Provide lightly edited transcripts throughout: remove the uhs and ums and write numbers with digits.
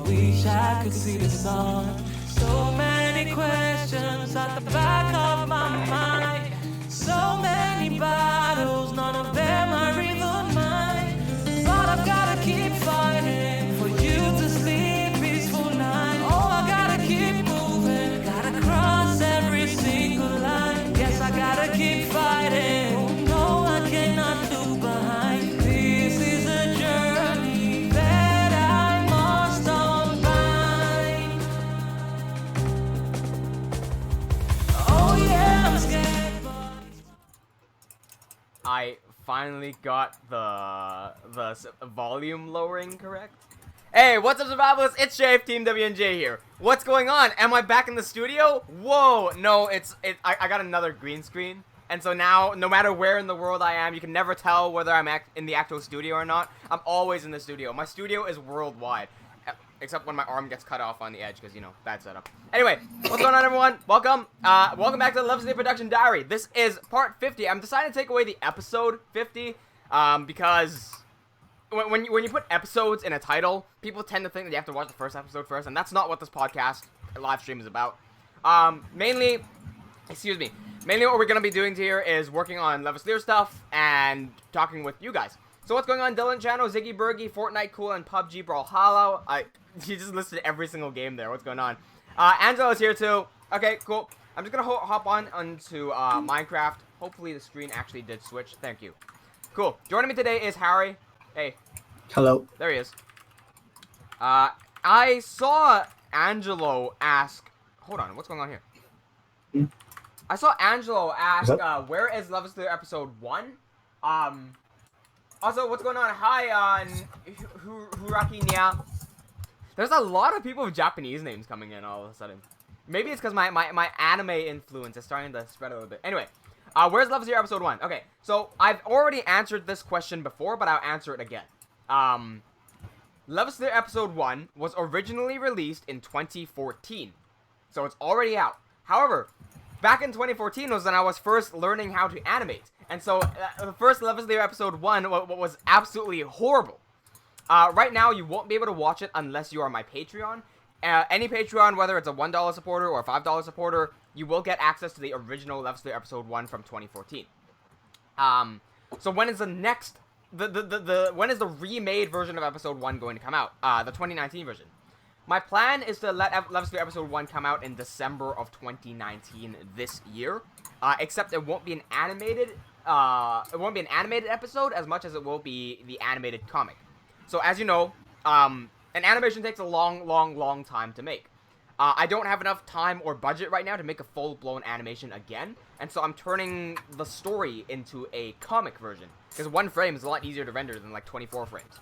wish I could see the sun. So many questions at the back of my mind. So many battles, none of them are even mine. But I've gotta keep fighting for you to sleep peaceful night. Oh, I gotta keep moving, gotta cross every single line. Yes, I gotta keep fighting. Oh no, I cannot look behind. This is a journey that I must unbind. Oh yeah, I'm scared, but I finally got the volume lowering correct. Hey, what's up, survivalists? It's Shave, TeamWnJ here. What's going on? Am I back in the studio? Whoa, no, I got another green screen. And so now, no matter where in the world I am, you can never tell whether I'm in the actual studio or not. I'm always in the studio. My studio is worldwide. Except when my arm gets cut off on the edge, because, you know, bad setup. Anyway, what's going on, everyone? Welcome. Welcome back to the Levaslier Production Diary. This is part 50. I'm deciding to take away the episode 50, because when you put episodes in a title, people tend to think that you have to watch the first episode first, and that's not what this podcast live stream is about. Mainly what we're going to be doing here is working on Levaslier stuff and talking with you guys. So what's going on, Dylan Channel, Ziggy Bergy, Fortnite Cool, and PUBG Brawlhalla? You just listed every single game there. What's going on? Angela's here too. Okay, cool. I'm just gonna hop onto Minecraft. Hopefully the screen actually did switch. Thank you. Cool. Joining me today is Harry. Hey. Hello. There he is. I saw Angelo ask. Hold on. What's going on here? I saw Angelo ask, where is Levaslier episode 1? Also, what's going on? Hi, Huraki Nya. There's a lot of people with Japanese names coming in all of a sudden. Maybe it's because my anime influence is starting to spread a little bit. Anyway, where's Levaslier episode 1? Okay, so I've already answered this question before, but I'll answer it again. Levaslier episode 1 was originally released in 2014. So it's already out. However, back in 2014 was when I was first learning how to animate. And so, the first Levaslier episode 1 was absolutely horrible. Right now, you won't be able to watch it unless you are my Patreon. Any Patreon, whether it's a $1 supporter or a $5 supporter, you will get access to the original Levaslier episode 1 from 2014. So when is the next, when is the remade version of episode 1 going to come out? The 2019 version. My plan is to let Levaslier episode 1 come out in December of 2019 this year. Except it won't be an animated episode as much as it will be the animated comic. So as you know, an animation takes a long time to make. I don't have enough time or budget right now to make a full-blown animation again, and so I'm turning the story into a comic version, because 1 frame is a lot easier to render than like 24 frames.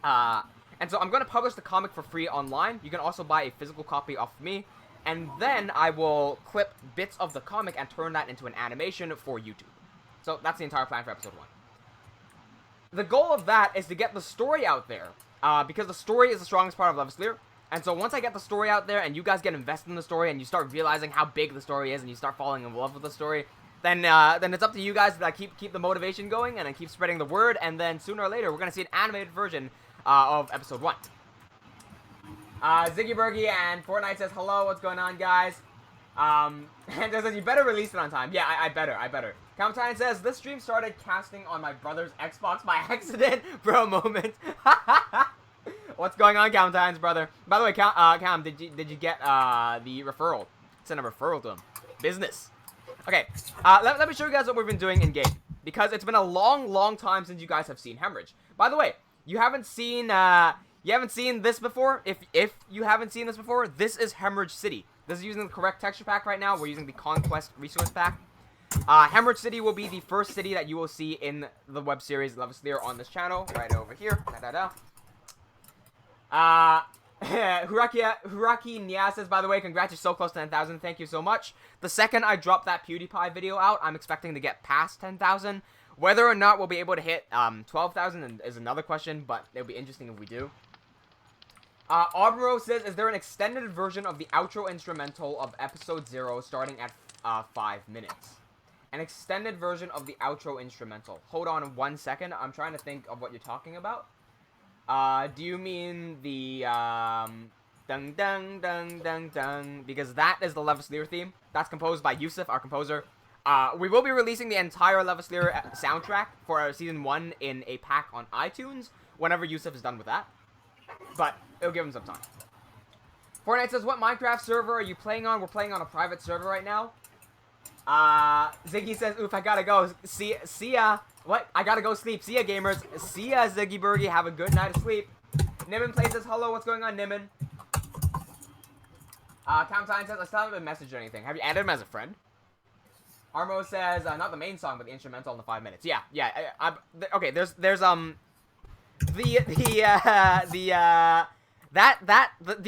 And so I'm going to publish the comic for free online. You can also buy a physical copy off of me, and then I will clip bits of the comic and turn that into an animation for YouTube. So that's the entire plan for episode 1. The goal of that is to get the story out there, because the story is the strongest part of Levaslier. And so once I get the story out there and you guys get invested in the story and you start realizing how big the story is and you start falling in love with the story, then it's up to you guys to keep the motivation going and then keep spreading the word, and then sooner or later we're going to see an animated version of episode 1. Ziggy Bergy and Fortnite says, hello, what's going on, guys? And says, you better release it on time. Yeah, I better. Countine says, this stream started casting on my brother's Xbox by accident. Bro, moment. What's going on, Countine's brother? By the way, Cam, did you get the referral? Send a referral to him. Business. Okay, let me show you guys what we've been doing in game, because it's been a long time since you guys have seen Hemorrhage. By the way, you haven't seen this before. If you haven't seen this before, this is Hemorrhage City. This is using the correct texture pack right now. We're using the Conquest resource pack. Hemorrhage City will be the first city that you will see in the web series Levaslier on this channel, right over here. Huraki Nya says, by the way, congrats, you're so close to 10,000. Thank you so much. The second I drop that PewDiePie video out, I'm expecting to get past 10,000. Whether or not we'll be able to hit 12,000 is another question, but it'll be interesting if we do. Aubro says, is there an extended version of the outro instrumental of episode 0 starting at 5 minutes? An extended version of the outro instrumental. Hold on 1 second. I'm trying to think of what you're talking about. Do you mean the, dun dun dun dun dun? Because that is the Levaslier theme. That's composed by Yusuf, our composer. We will be releasing the entire Levaslier soundtrack for Season 1 in a pack on iTunes whenever Yusuf is done with that. But it'll give him some time. Fortnite says, what Minecraft server are you playing on? We're playing on a private server right now. Ziggy says, oof, I gotta go. See ya. What? I gotta go sleep. See ya, gamers. See ya, Ziggy Bergy. Have a good night of sleep. Nimin plays says, hello, what's going on, Nimin? Countine says, I still haven't been messaged or anything. Have you added him as a friend? Armo says, not the main song, but the instrumental in the 5 minutes. Yeah. Okay, there's the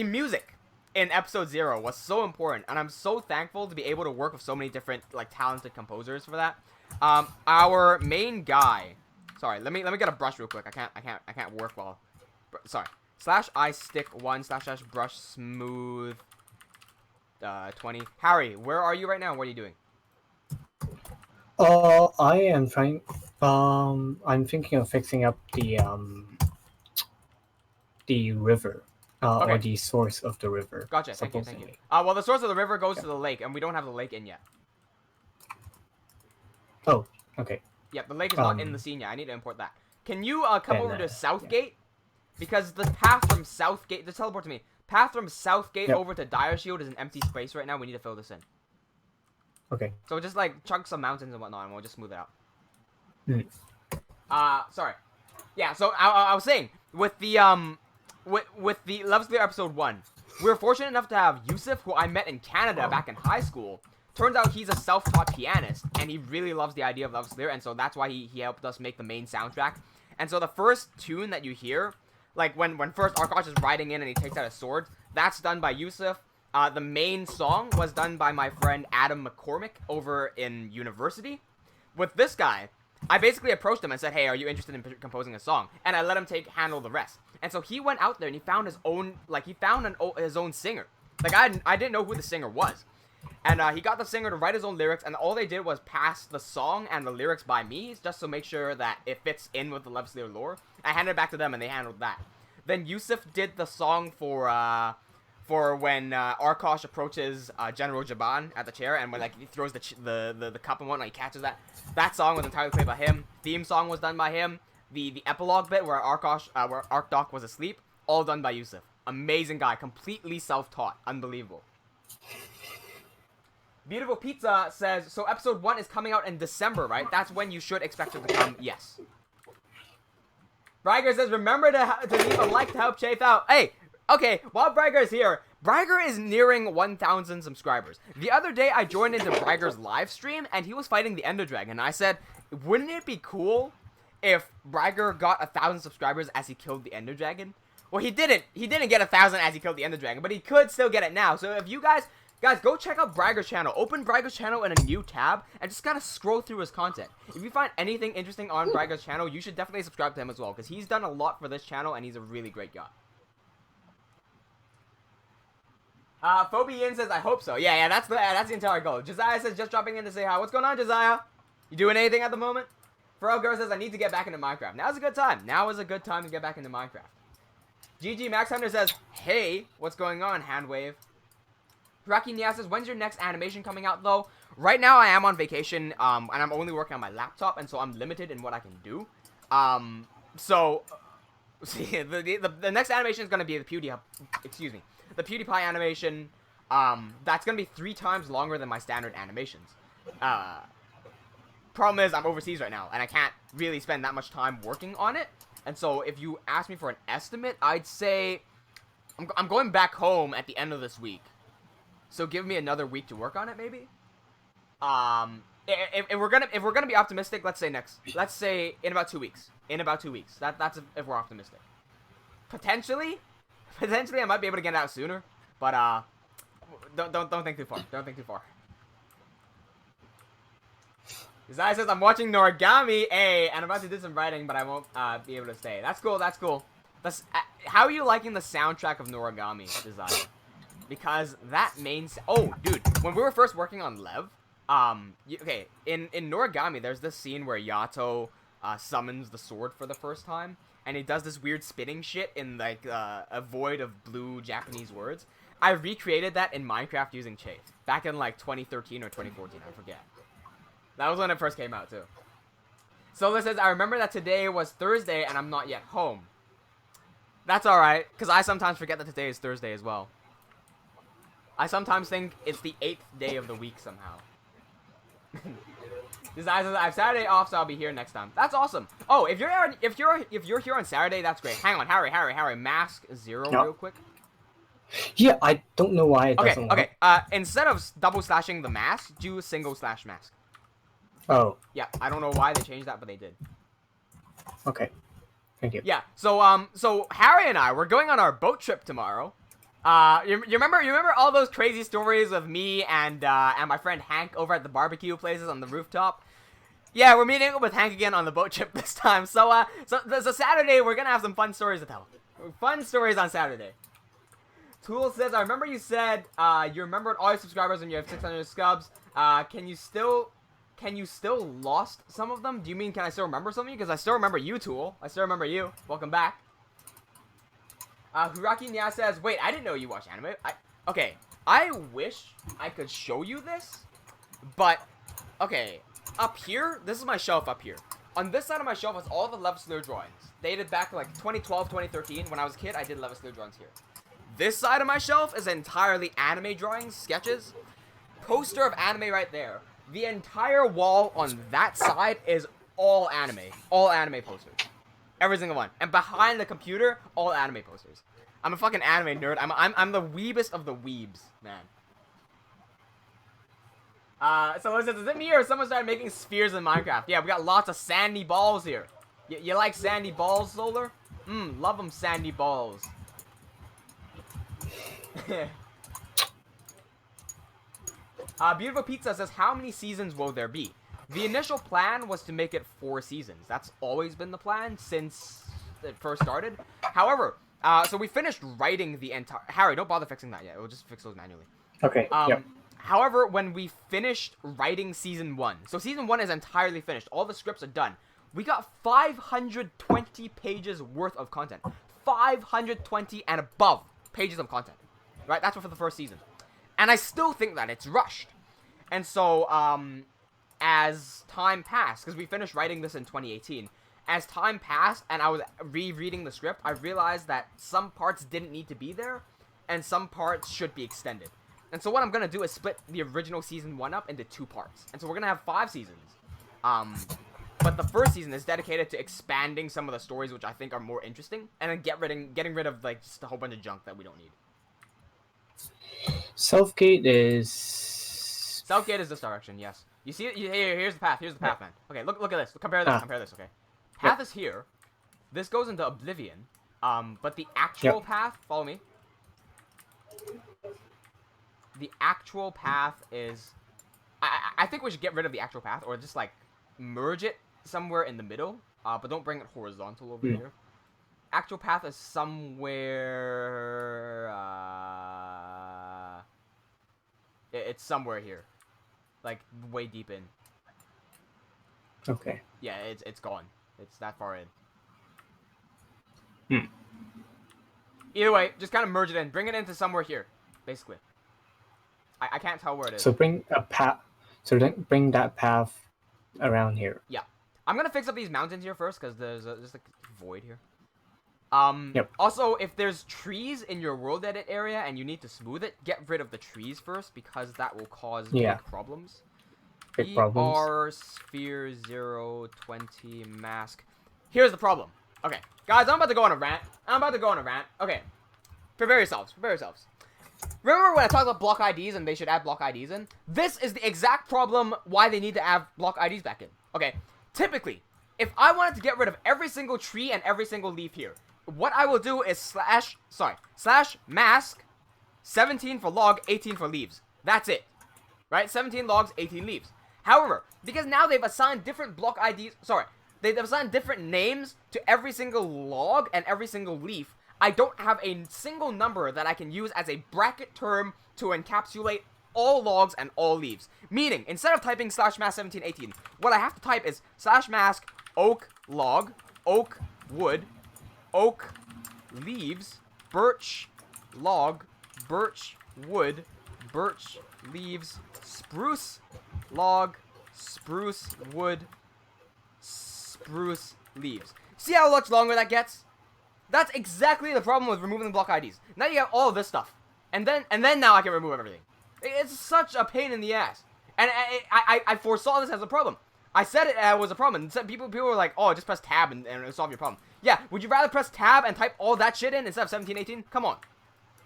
music in episode 0 was so important, and I'm so thankful to be able to work with so many different, like, talented composers for that. Our main guy, sorry, let me get a brush real quick. I can't work well. Sorry. /I_stick1 /brush smooth 20. Harry, where are you right now? What are you doing? I am trying. I'm thinking of fixing up the river, Okay. or the source of the river. Gotcha. Thank you. Well, the source of the river goes to the lake, and we don't have the lake in yet. Oh, okay. Yep, the lake is not in the scene yet. I need to import that. Can you come over to Southgate? Because the path from Southgate, just teleport to me. Path from Southgate over to Dire Shield is an empty space right now. We need to fill this in. Okay. So just like chunk some mountains and whatnot, and we'll just smooth it out. Sorry. Yeah. So I was saying with the Levaslier episode 1, we were fortunate enough to have Yusuf, who I met in Canada back in high school. Turns out he's a self-taught pianist, and he really loves the idea of Levaslier, and so that's why he helped us make the main soundtrack. And so the first tune that you hear, like when first Arkosh is riding in and he takes out his sword, that's done by Yusuf. The main song was done by my friend Adam McCormick over in university. With this guy, I basically approached him and said, hey, are you interested in composing a song? And I let him handle the rest. And so he went out there and he found his own, his own singer. Like, I didn't know who the singer was. And he got the singer to write his own lyrics, and all they did was pass the song and the lyrics by me, just to make sure that it fits in with the Levaslier lore. I handed it back to them, and they handled that. Then Yusuf did the song for when Arkosh approaches General Jaban at the chair, and when he throws the cup and whatnot, he catches that. That song was entirely played by him. Theme song was done by him. The epilogue bit where where Arkdoc was asleep, all done by Yusuf. Amazing guy, completely self-taught, unbelievable. Beautiful Pizza says, so episode 1 is coming out in December, right? That's when you should expect it to come. Yes. Bragger says, remember to leave a like to help Chafe out. Hey, okay, while Bragger is here, Bragger is nearing 1,000 subscribers. The other day, I joined into Bragger's live stream, and he was fighting the Ender Dragon. And I said, wouldn't it be cool if Bragger got 1,000 subscribers as he killed the Ender Dragon? Well, he didn't get 1,000 as he killed the Ender Dragon, but he could still get it now. So if you guys, go check out Bragger's channel. Open Bragger's channel in a new tab and just kind of scroll through his content. If you find anything interesting on Bragger's channel, you should definitely subscribe to him as well, because he's done a lot for this channel, and he's a really great guy. Phobian says, I hope so. Yeah, that's the entire goal. Josiah says, just dropping in to say hi. What's going on, Josiah? You doing anything at the moment? Pharrell Girl says, I need to get back into Minecraft. Now's a good time. Now is a good time to get back into Minecraft. GG Max Hunter says, hey, what's going on, Handwave? Rocky Nia says, when's your next animation coming out, though? Right now, I am on vacation, and I'm only working on my laptop, and so I'm limited in what I can do. See, the next animation is going to be the PewDiePie animation. That's going to be 3 times longer than my standard animations. Problem is, I'm overseas right now, and I can't really spend that much time working on it. And so, if you ask me for an estimate, I'd say I'm going back home at the end of this week. So give me another week to work on it, maybe. If we're gonna be optimistic, let's say in about 2 weeks. That's if we're optimistic. Potentially, I might be able to get it out sooner. But don't think too far. Don't think too far. Zai says, I'm watching Noragami, and I'm about to do some writing, but I won't be able to stay. That's cool. How are you liking the soundtrack of Noragami, Zai? Because that oh, dude, when we were first working on Lev, in Noragami, there's this scene where Yato summons the sword for the first time, and he does this weird spinning shit in like a void of blue Japanese words. I recreated that in Minecraft using Chase back in like 2013 or 2014. I forget. That was when it first came out too. Sola says, I remember that today was Thursday and I'm not yet home. That's alright, because I sometimes forget that today is Thursday as well. I sometimes think it's the 8th day of the week somehow. I have Saturday off, so I'll be here next time. That's awesome. Oh, if you're here on Saturday, that's great. Hang on, Harry, mask 0 real quick. Yeah, I don't know why it doesn't work. Okay. Instead of double slashing the mask, do a single slash mask. Oh. Yeah, I don't know why they changed that, but they did. Okay. Thank you. Yeah. So Harry and I, we're going on our boat trip tomorrow. You remember all those crazy stories of me and my friend Hank over at the barbecue places on the rooftop? Yeah, we're meeting up with Hank again on the boat trip this time. So Saturday we're gonna have some fun stories to tell. Fun stories on Saturday. Tool says, I remember you said you remembered all your subscribers when you have 600 subs. Can you still lost some of them? Do you mean can I still remember some of you? Because I still remember you, Tool. I still remember you. Welcome back. Hiraki Nya says, wait, I didn't know you watch anime. Okay, I wish I could show you this, but, okay, up here, this is my shelf up here. On this side of my shelf is all the Levaslier drawings. Dated back to like 2012, 2013. When I was a kid, I did Levaslier drawings here. This side of my shelf is entirely anime drawings, sketches. Poster of anime right there. The entire wall on that side is all anime posters. Every single one. And behind the computer, all anime posters. I'm a fucking anime nerd. I'm the weebest of the weebs, man. So listen, is it me or someone started making spheres in Minecraft? Yeah, we got lots of sandy balls here. You like sandy balls, Solar? Love them sandy balls. Beautiful Pizza says, how many seasons will there be? The initial plan was to make it 4 seasons. That's always been the plan since it first started. However, so we finished writing the entire... Harry, don't bother fixing that yet. We'll just fix those manually. Okay, yep. However, when we finished writing Season 1... So Season 1 is entirely finished. All the scripts are done. We got 520 pages worth of content. 520 and above pages of content. Right? That's for the first season. And I still think that it's rushed. And so, as time passed, because we finished writing this in 2018, as time passed and I was rereading the script, I realized that some parts didn't need to be there, and some parts should be extended. And so what I'm going to do is split the original Season 1 up into 2 parts. And so we're going to have 5 seasons. But the first season is dedicated to expanding some of the stories which I think are more interesting, and then getting rid of, like, just a whole bunch of junk that we don't need. Southgate is this direction, yes. You see it? Here's the path, man. Okay, look at this. Compare this, okay? Path is here. This goes into Oblivion. But the actual path, follow me. The actual path is... I think we should get rid of the actual path, or just, like, merge it somewhere in the middle. But don't bring it horizontal over here. Actual path is somewhere... It's somewhere here. Like, way deep in. Okay. Yeah, it's gone. It's that far in. Either way, just kind of merge it in. Bring it into somewhere here, basically. I can't tell where it is. So bring a path. So then bring that path around here. Yeah. I'm gonna fix up these mountains here first, because there's just a void here. Also, if there's trees in your world edit area and you need to smooth it, get rid of the trees first, because that will cause big problems. Big problems. ER sphere 020 mask. Here's the problem. Okay, guys, I'm about to go on a rant. Okay, prepare yourselves. Remember when I talked about block IDs and they should add block IDs in? This is the exact problem why they need to add block IDs back in. Okay, typically, if I wanted to get rid of every single tree and every single leaf here, what I will do is slash mask 17 for log, 18 for leaves. That's it. Right? 17 logs, 18 leaves. However, because now they've assigned different block IDs, they've assigned different names to every single log and every single leaf, I don't have a single number that I can use as a bracket term to encapsulate all logs and all leaves. Meaning, instead of typing slash mask 17, 18, what I have to type is slash mask oak log, oak wood, oak, leaves, birch, log, birch, wood, birch, leaves, spruce, log, spruce, wood, spruce, leaves. See how much longer that gets? That's exactly the problem with removing the block IDs. Now you have all of this stuff. And then now I can remove everything. It's such a pain in the ass. And I foresaw this as a problem. I said it was a problem. And people were like, oh, just press tab and it'll solve your problem. Yeah, would you rather press tab and type all that shit in instead of 1718? Come on.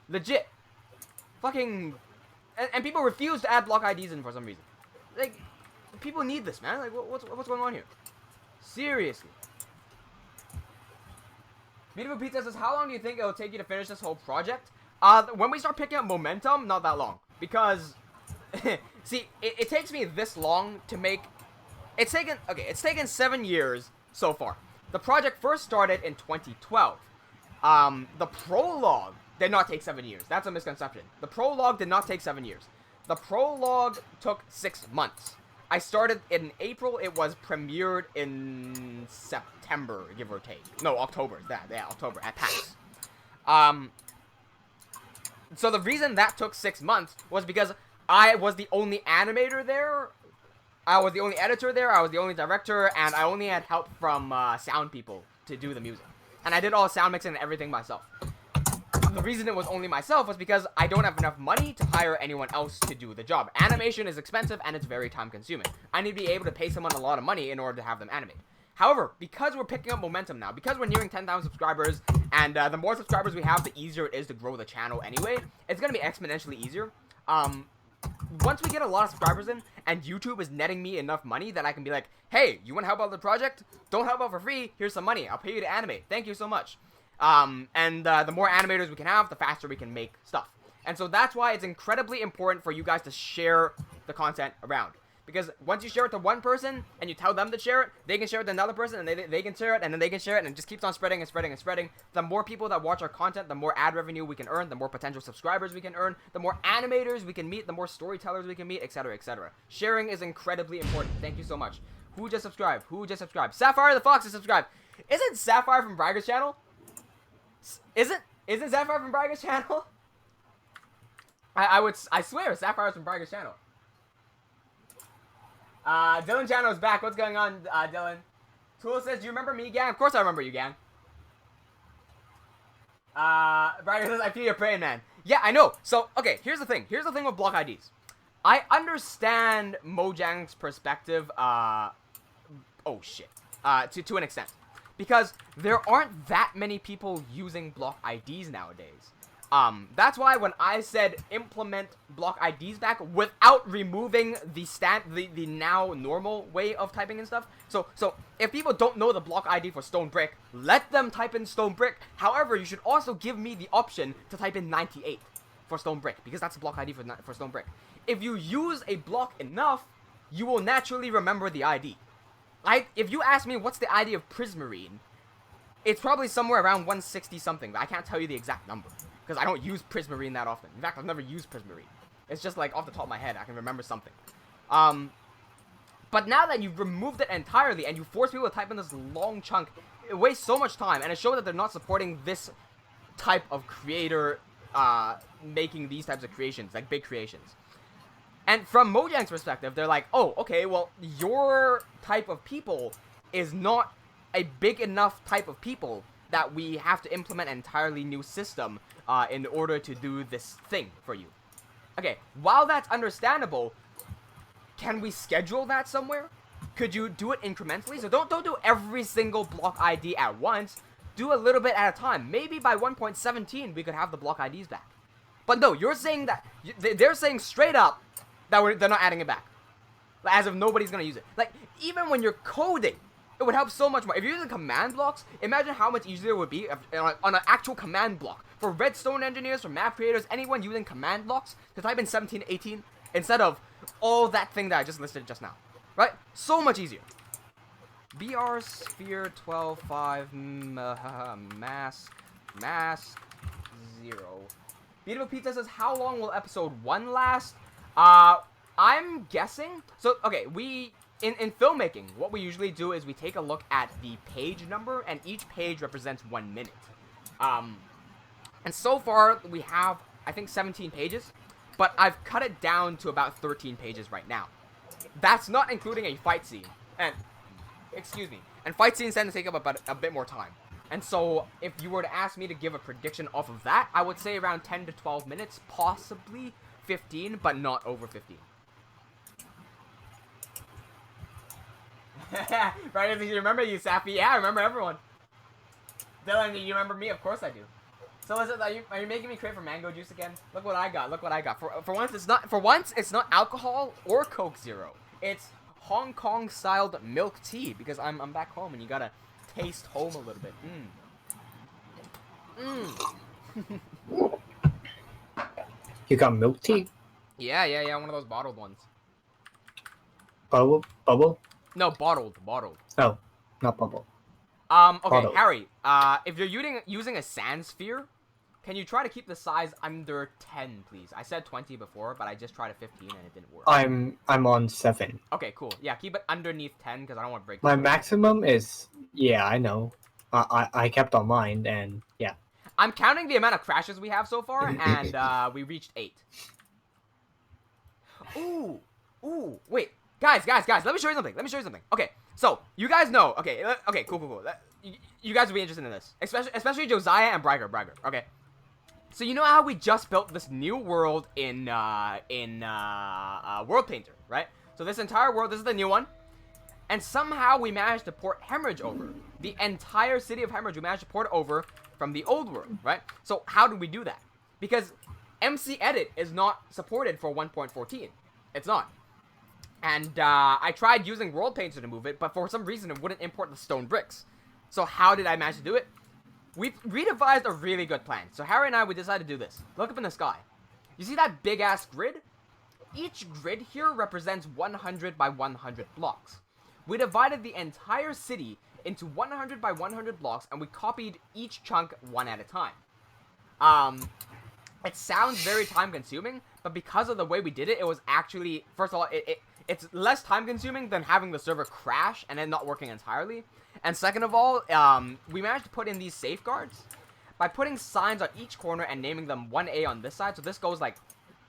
Legit. Fucking... And people refuse to add block IDs in for some reason. Like, people need this, man. Like, what's going on here? Seriously. Beautiful Pizza says, how long do you think it'll take you to finish this whole project? When we start picking up momentum, not that long. Because, see, it takes me this long to make... It's taken 7 years so far. The project first started in 2012. The prologue did not take 7 years. That's a misconception. The prologue did not take 7 years. The prologue took 6 months. I started in April. It was premiered in September, give or take. No, October. Yeah, October at PAX. So the reason that took 6 months was because I was the only animator there. I was the only editor there. I was the only director, and I only had help from sound people to do the music. And I did all sound mixing and everything myself. The reason it was only myself was because I don't have enough money to hire anyone else to do the job. Animation is expensive and it's very time consuming. I need to be able to pay someone a lot of money in order to have them animate. However, because we're picking up momentum now, because we're nearing 10,000 subscribers, and the more subscribers we have, the easier it is to grow the channel anyway, it's going to be exponentially easier. Once we get a lot of subscribers in, and YouTube is netting me enough money that I can be like, hey, you want to help out the project? Don't help out for free. Here's some money. I'll pay you to animate. Thank you so much. The more animators we can have, the faster we can make stuff. And so that's why it's incredibly important for you guys to share the content around. Because once you share it to one person, and you tell them to share it, they can share it to another person, and they can share it, and then they can share it, and it just keeps on spreading and spreading and spreading. The more people that watch our content, the more ad revenue we can earn, the more potential subscribers we can earn, the more animators we can meet, the more storytellers we can meet, etc., etc. Sharing is incredibly important. Thank you so much. Who just subscribed? Who just subscribed? Sapphire the Fox is subscribed. Isn't Sapphire from Bragger's channel? Isn't Sapphire from Bragger's channel? I swear Sapphire's from Bragger's channel. Dylan Chano is back. What's going on, Dylan? Tool says, do you remember me, gang? Of course I remember you, gang. Bragger says, I feel your pain, man. Yeah, I know. So, okay, here's the thing. Here's the thing with block IDs. I understand Mojang's perspective, oh shit, to an extent. Because there aren't that many people using block IDs nowadays. That's why when I said implement block IDs back without removing the now normal way of typing and stuff. So if people don't know the block ID for Stone Brick, let them type in Stone Brick. However, you should also give me the option to type in 98 for Stone Brick, because that's the block ID for Stone Brick. If you use a block enough, you will naturally remember the ID. If you ask me what's the ID of Prismarine, it's probably somewhere around 160 something, but I can't tell you the exact number. Because I don't use Prismarine that often. In fact, I've never used Prismarine. It's just like off the top of my head, I can remember something. But now that you've removed it entirely and you force people to type in this long chunk, it wastes so much time, and it shows that they're not supporting this type of creator making these types of creations, like big creations. And from Mojang's perspective, they're like, oh, okay, well, your type of people is not a big enough type of people that we have to implement an entirely new system in order to do this thing for you. Okay, while that's understandable, can we schedule that somewhere? Could you do it incrementally? So don't do every single block ID at once. Do a little bit at a time. Maybe by 1.17 we could have the block IDs back. But no, you're saying that they're saying straight up that they're not adding it back, as if nobody's gonna use it. Like, even when you're coding, it would help so much more. If you're using command blocks, imagine how much easier it would be on an actual command block. For redstone engineers, for map creators, anyone using command blocks to type in 1718 instead of all that thing that I just listed just now. Right? So much easier. BR Sphere 12.5 mask 0. Beautiful Pizza says, how long will episode 1 last? I'm guessing. So, okay, in filmmaking, what we usually do is we take a look at the page number, and each page represents 1 minute. And so far, we have, I think, 17 pages, but I've cut it down to about 13 pages right now. That's not including a fight scene. And, excuse me, and fight scenes tend to take up about a bit more time. And so, if you were to ask me to give a prediction off of that, I would say around 10 to 12 minutes, possibly 15, but not over 15. Right, you remember you, Sappy? Yeah, I remember everyone. Dylan, do you remember me? Of course I do. So listen, are you making me crave for mango juice again? Look what I got. Look what I got. For once it's not alcohol or Coke Zero. It's Hong Kong styled milk tea because I'm back home and you gotta taste home a little bit. You got milk tea? Yeah. One of those bottled ones. Bubble? No, bottled. Oh, not bubble. Okay, Bottled. Harry. If you're using a sand sphere, can you try to keep the size under 10, please? I said 20 before, but I just tried a 15 and it didn't work. I'm on 7. Okay, cool. Yeah, keep it underneath 10 because I don't want to break. My maximum is, yeah, I know. I kept on mine, and yeah. I'm counting the amount of crashes we have so far, and we reached 8. Ooh, wait. Guys, let me show you something. Okay, so, you guys know, okay, cool. You guys will be interested in this. Especially Josiah and Bragger, okay? So you know how we just built this new world in World Painter, right? So this entire world, this is the new one. And somehow we managed to port Hemorrhage over. The entire city of Hemorrhage, we managed to port over from the old world, right? So how did we do that? Because MC Edit is not supported for 1.14. It's not. And I tried using World Painter to move it, but for some reason it wouldn't import the stone bricks. So how did I manage to do it? We redevised a really good plan. So Harry and I, we decided to do this. Look up in the sky. You see that big-ass grid? Each grid here represents 100 by 100 blocks. We divided the entire city into 100 by 100 blocks, and we copied each chunk one at a time. It sounds very time-consuming, but because of the way we did it, it was actually, first of all, it's less time-consuming than having the server crash and then not working entirely. And second of all, we managed to put in these safeguards by putting signs on each corner and naming them 1A on this side. So this goes like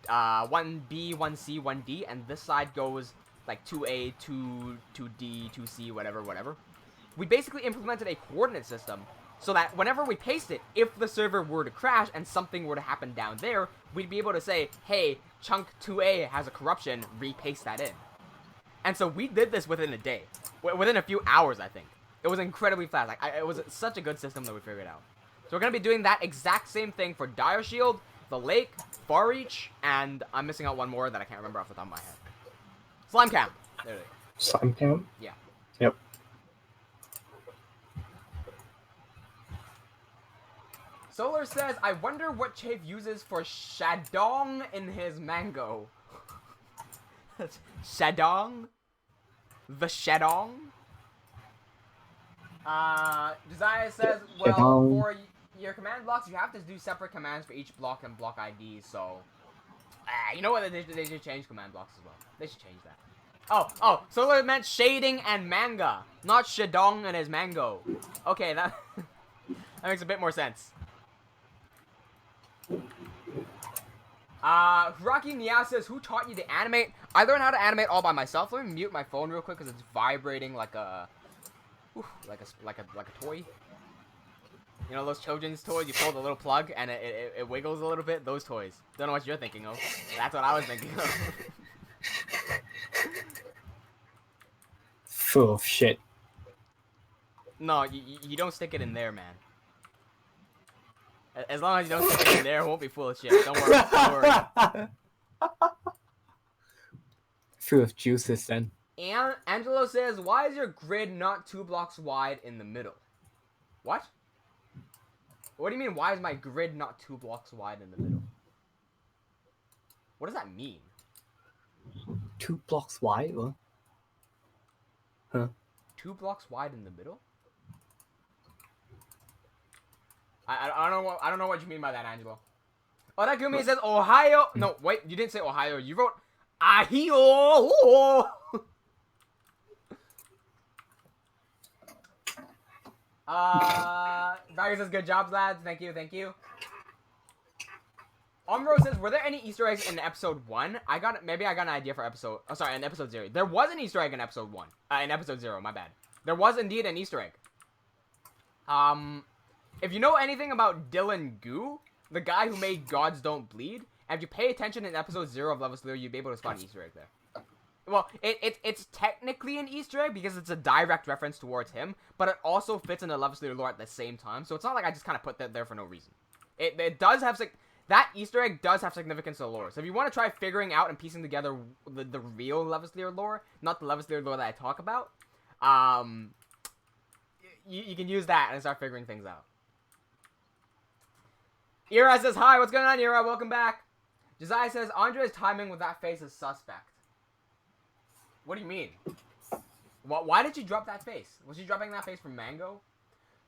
1B, 1C, 1D, and this side goes like 2A, 2D, 2C, whatever. We basically implemented a coordinate system so that whenever we paste it, if the server were to crash and something were to happen down there, we'd be able to say, hey, chunk 2A has a corruption, repaste that in. And so we did this within a day. Within a few hours, I think. It was incredibly fast. Like, it was such a good system that we figured out. So we're going to be doing that exact same thing for Dire Shield, the Lake, Far Reach, and I'm missing out one more that I can't remember off the top of my head. Slime Camp. There it is. Slime Camp? Yeah. Yep. Solar says, I wonder what Chafe uses for Shadong in his mango. Shadong? The Shadong? Desire says, well, for your command blocks, you have to do separate commands for each block and block ID, so... you know what, they should change command blocks as well. They should change that. Oh, Solar meant shading and manga, not Shadong and his mango. Okay, that makes a bit more sense. Rocky Nia says, who taught you to animate? I learned how to animate all by myself. Let me mute my phone real quick because it's vibrating like a toy. You know those children's toys? You pull the little plug and it wiggles a little bit? Those toys. Don't know what you're thinking of. That's what I was thinking of. Full of shit. No, you don't stick it in there, man. As long as you don't stick it in there, it won't be full of shit. Don't worry. Full of juices then. And Angelo says, why is your grid not 2 blocks wide in the middle? What? What do you mean, why is my grid not 2 blocks wide in the middle? What does that mean? 2 blocks wide? What? Huh? 2 blocks wide in the middle? I don't know what you mean by that, Angelo. Otakumi says Ohio. No, wait, you didn't say Ohio. You wrote Ahio. Barry says, good jobs, lads. Thank you, thank you. Umbro says, were there any Easter eggs in episode 1? Maybe I got an idea for episode... Oh, sorry, in episode 0. There was an Easter egg in episode 1. In episode 0, my bad. There was indeed an Easter egg. If you know anything about Dylan Goo, the guy who made Gods Don't Bleed, and if you pay attention in episode 0 of Levaslier, you'd be able to spot an Easter egg there. Well, it's technically an Easter egg because it's a direct reference towards him, but it also fits in the Levaslier lore at the same time, so it's not like I just kind of put that there for no reason. It does have... That Easter egg does have significance to the lore. So if you want to try figuring out and piecing together the real Levaslier lore, not the Levaslier lore that I talk about, you can use that and start figuring things out. Ira says, hi, what's going on, Ira? Welcome back. Josiah says, Andre's timing with that face is suspect. What do you mean? Why did you drop that face? Was she dropping that face from Mango?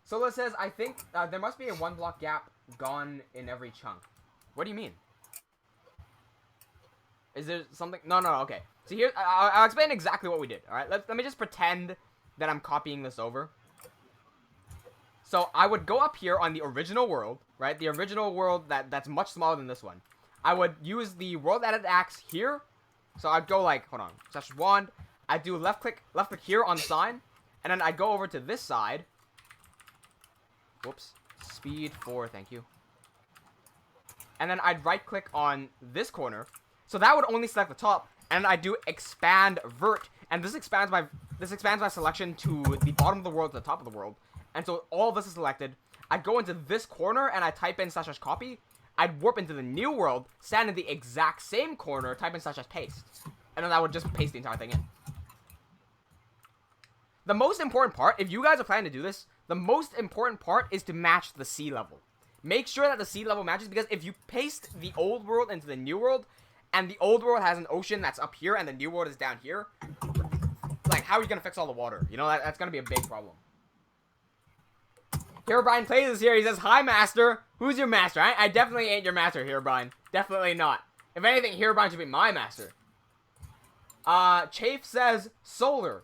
Sola says, I think there must be a 1 block gap gone in every chunk. What do you mean? Is there something? No, okay. So here, I'll explain exactly what we did, alright? Let me just pretend that I'm copying this over. So I would go up here on the original world, right? The original world that's much smaller than this one. I would use the world edit axe here. So I'd go like, hold on, slash wand. I'd do left click here on the sign. And then I'd go over to this side. Whoops. Speed 4, thank you. And then I'd right click on this corner. So that would only select the top. And I do expand vert. And this expands my selection to the bottom of the world to the top of the world. And so all of this is selected. I'd go into this corner and I type in / copy. I'd warp into the new world, stand in the exact same corner, type in / paste. And then I would just paste the entire thing in. The most important part, if you guys are planning to do this, the most important part is to match the sea level. Make sure that the sea level matches, because if you paste the old world into the new world, and the old world has an ocean that's up here, and the new world is down here, like, how are you going to fix all the water? You know, that's going to be a big problem. Herobrine Plays is here. He says, hi, master. Who's your master? I definitely ain't your master, Herobrine. Definitely not. If anything, Herobrine should be my master. Chafe says, solar.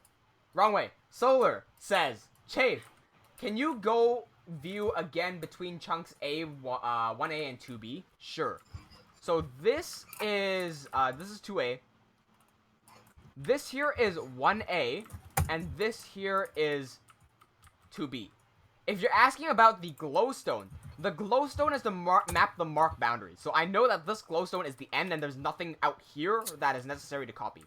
Wrong way. Solar says, Chafe, can you go view again between chunks 1A and 2B? Sure. So this is 2A. This here is 1A, and this here is 2B. If you're asking about the glowstone is to map the mark boundaries. So I know that this glowstone is the end, and there's nothing out here that is necessary to copy.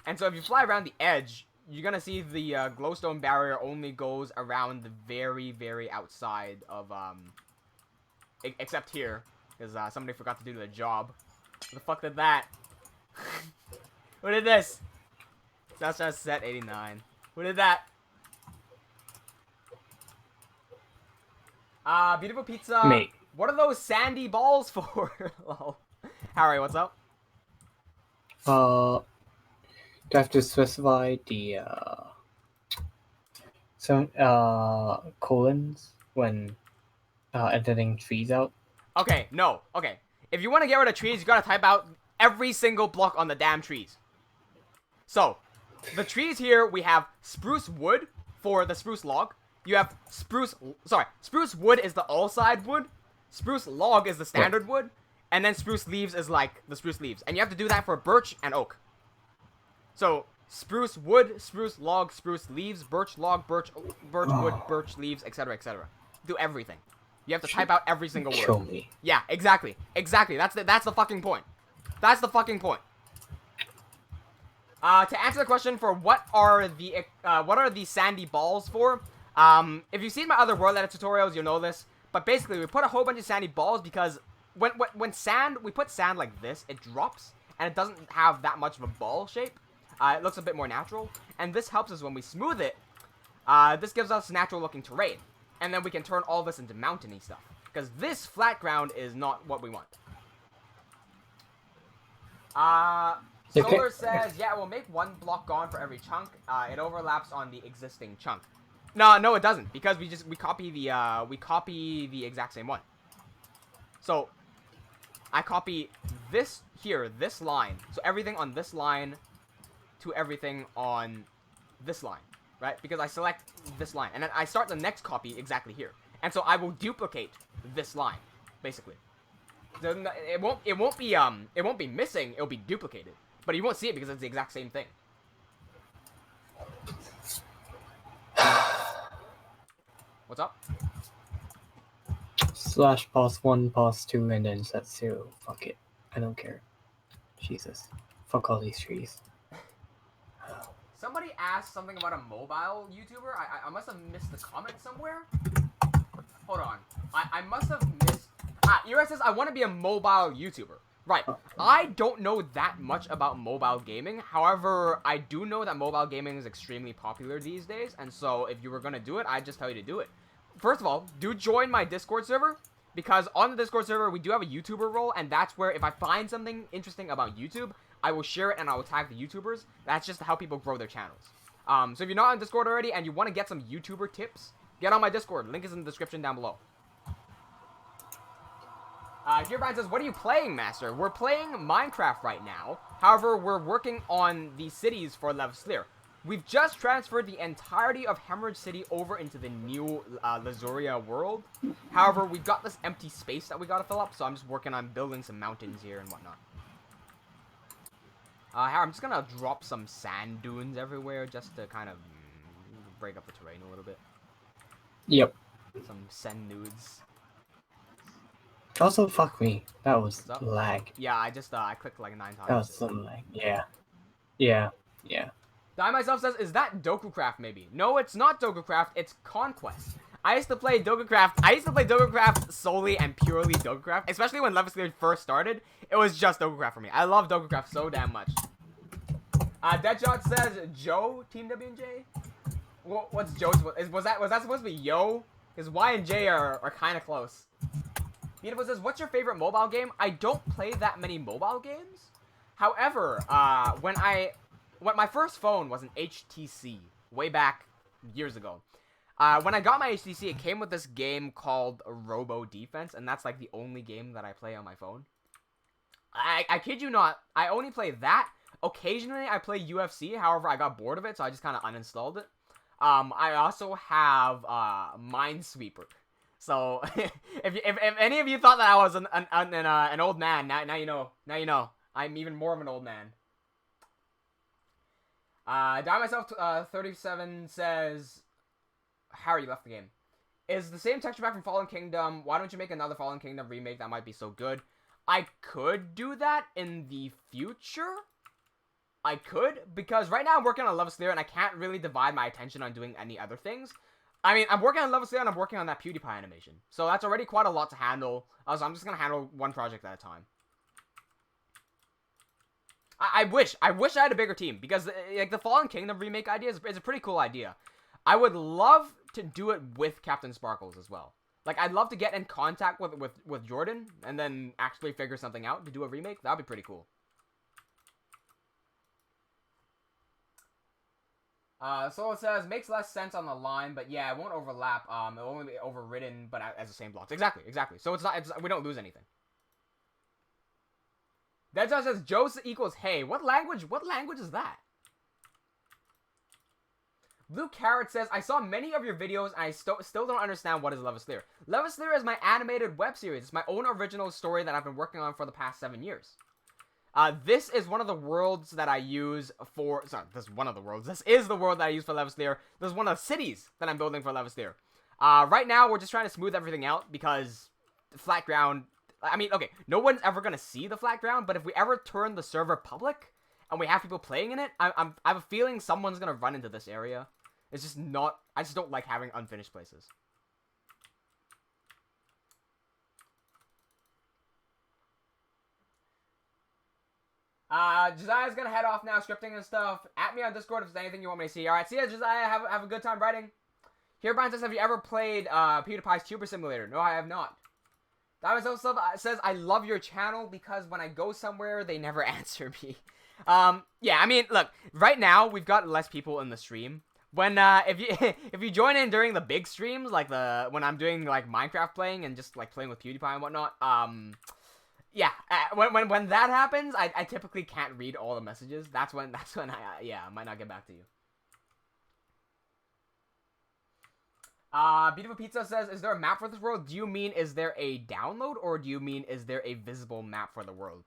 And so if you fly around the edge, you're gonna see the glowstone barrier only goes around the very, very outside of, except here, because somebody forgot to do the job. What the fuck did that? Who did this? That's just set 89. Who did that? Beautiful pizza. Me. What are those sandy balls for? Lol. Harry, what's up? Do I have to specify the colons when editing trees out? Okay, no. Okay. If you want to get rid of trees, you gotta type out every single block on the damn trees. So, the trees here, we have spruce wood for the spruce log. You have spruce wood is the all-side wood. Spruce log is the standard wood. And then spruce leaves is like the spruce leaves. And you have to do that for birch and oak. So, spruce wood, spruce log, spruce leaves, birch log, birch wood, birch leaves, etc., etc. Do everything. You have to type out every single word. Kill me. Yeah, exactly. Exactly. That's the fucking point. That's the fucking point. To answer the question for what are the sandy balls for? If you've seen my other world edit tutorials, you'll know this. But basically, we put a whole bunch of sandy balls because when we put sand like this, it drops and it doesn't have that much of a ball shape. It looks a bit more natural, and this helps us when we smooth it. This gives us natural looking terrain, and then we can turn all this into mountainy stuff. Because this flat ground is not what we want. Solar says, yeah, we'll make 1 block gone for every chunk. It overlaps on the existing chunk. No, it doesn't, because we copy the exact same one. So I copy this here, this line. So everything on this line to everything on this line. right? Because I select this line, and then I start the next copy exactly here. And so I will duplicate this line, basically. It won't be missing, it'll be duplicated. But you won't see it because it's the exact same thing. What's up? Slash pause 1, pause 2, and then set 0. Fuck it. I don't care. Jesus. Fuck all these trees. Somebody asked something about a mobile YouTuber. I must have missed the comment somewhere. Hold on. I must have missed... Ira says, I want to be a mobile YouTuber. Right. I don't know that much about mobile gaming. However, I do know that mobile gaming is extremely popular these days. And so, if you were going to do it, I'd just tell you to do it. First of all, do join my Discord server. Because on the Discord server, we do have a YouTuber role. And that's where, if I find something interesting about YouTube, I will share it and I will tag the YouTubers. That's just how people grow their channels. So if you're not on Discord already and you want to get some YouTuber tips, get on my Discord. Link is in the description down below. Here Brian says, what are you playing, Master? We're playing Minecraft right now. However, we're working on the cities for Levaslier. We've just transferred the entirety of Hemorrhage City over into the new Levaslier world. However, we've got this empty space that we gotta fill up, so I'm just working on building some mountains here and whatnot. I'm just gonna drop some sand dunes everywhere just to kind of break up the terrain a little bit. Yep. Some sand nudes. Also, fuck me. That was lag. Yeah, I clicked like 9 times. That was some lag. Yeah. Yeah. Yeah. Die Myself says, is that DokuCraft maybe? No, it's not DokuCraft, it's Conquest. I used to play DokuCraft solely and purely DokuCraft, especially when Levaslier first started. It was just DokuCraft for me. I love DokuCraft so damn much. Deadshot says, Joe, TeamWnJ? What's Joe's? Was that supposed to be Yo? Because Y and J are kind of close. Beautiful says, what's your favorite mobile game? I don't play that many mobile games. However, when my first phone was an HTC, way back years ago. When I got my HTC, it came with this game called Robo Defense, and that's like the only game that I play on my phone. I kid you not, I only play that. Occasionally, I play UFC, however, I got bored of it, so I just kind of uninstalled it. I also have Minesweeper. So, if any of you thought that I was an old man, now you know. Now you know. I'm even more of an old man. Die Myself 37 says, Harry left the game. Is the same texture pack from Fallen Kingdom. Why don't you make another Fallen Kingdom remake? That might be so good. I could do that in the future. I could, because right now I'm working on Levaslier and I can't really divide my attention on doing any other things. I mean, I'm working on Levaslier and I'm working on that PewDiePie animation. So that's already quite a lot to handle. So I'm just going to handle one project at a time. I wish I had a bigger team, because like the Fallen Kingdom remake idea is a pretty cool idea. I would love to do it with Captain Sparkles as well. Like, I'd love to get in contact with Jordan and then actually figure something out to do a remake. That'd be pretty cool. So it says, makes less sense on the line, but yeah, it won't overlap. It'll only be overridden, but as the same blocks. Exactly. So we don't lose anything. That just says Joe equals hey. What language is that? Blue Carrot says, I saw many of your videos and I still don't understand what is Levaslier. Levaslier is my animated web series. It's my own original story that I've been working on for the past 7 years. This is one of the worlds that I use for... Sorry, this is one of the worlds. This is the world that I use for Levaslier. This is one of the cities that I'm building for Levaslier. Right now, we're just trying to smooth everything out because the flat ground... I mean, okay, no one's ever going to see the flat ground, but if we ever turn the server public and we have people playing in it, I have a feeling someone's going to run into this area. It's just not... I just don't like having unfinished places. Josiah's gonna head off now, scripting and stuff. At me on Discord if there's anything you want me to see. Alright, see ya, Josiah. Have a good time writing. Here, Brian says, have you ever played PewDiePie's Tuber Simulator? No, I have not. That was also says, I love your channel because when I go somewhere, they never answer me. Yeah, I mean, look, right now, we've got less people in the stream. When, if you join in during the big streams, like when I'm doing, like, Minecraft playing and just, like, playing with PewDiePie and whatnot, yeah, when that happens, I typically can't read all the messages. That's when I might not get back to you. Beautiful Pizza says, is there a map for this world? Do you mean is there a download, or do you mean is there a visible map for the world?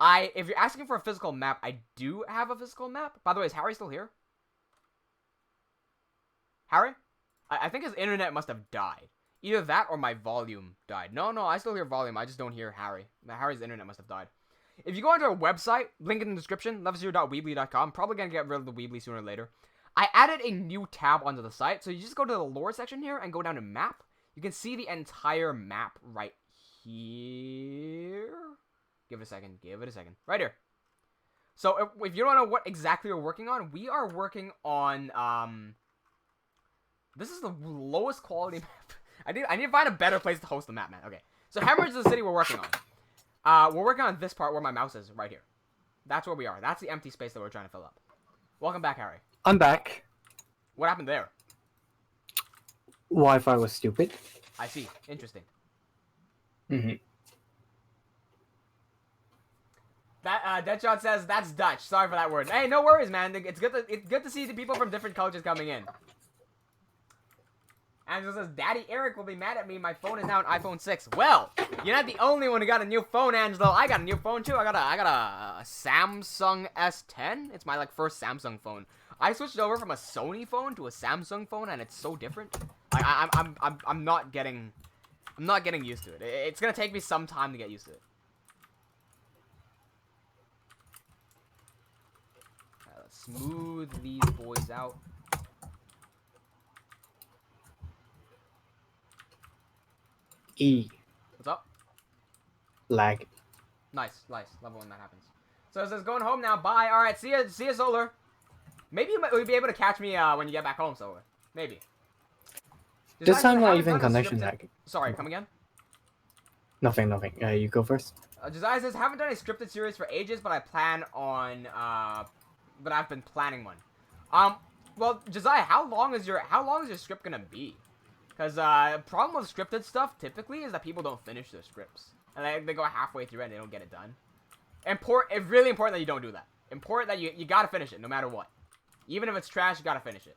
If you're asking for a physical map, I do have a physical map. By the way, is Harry still here? Harry? I think his internet must have died. Either that or my volume died. No, I still hear volume. I just don't hear Harry. Harry's internet must have died. If you go onto our website, link in the description, levaslier.weebly.com, probably gonna get rid of the Weebly sooner or later. I added a new tab onto the site, so you just go to the lore section here and go down to map. You can see the entire map right here. Give it a second. Right here. So if you don't know what exactly we're working on, we are working on, this is the lowest quality map. I need to find a better place to host the map, man. Okay. So Hemorrhage is the city we're working on. We're working on this part where my mouse is, right here. That's where we are. That's the empty space that we're trying to fill up. Welcome back, Harry. I'm back. What happened there? Wi-Fi was stupid. I see. Interesting. That Deadshot says that's Dutch. Sorry for that word. Hey, no worries, man. It's good to see the people from different cultures coming in. Angela says, Daddy Eric will be mad at me. My phone is now an iPhone 6. Well, you're not the only one who got a new phone, Angelo. I got a new phone too. I got a Samsung S10. It's my first Samsung phone. I switched over from a Sony phone to a Samsung phone, and it's so different. I'm not getting used to it. It's gonna take me some time to get used to it. Let's smooth these boys out. E. What's up? Lag. Nice. Love it when that happens. So it says going home now. Bye. All right. See ya, Solar. Maybe you'll be able to catch me when you get back home, Solar. Maybe. This time not even connection lag. Sorry. Come again. Nothing. You go first. Josiah says haven't done a scripted series for ages, but I plan on. But I've been planning one. Well, Josiah, how long is your script gonna be? Because the problem with scripted stuff typically is that people don't finish their scripts. And they go halfway through and they don't get it done. It's really important that you don't do that. Important that you gotta finish it no matter what. Even if it's trash, you gotta finish it.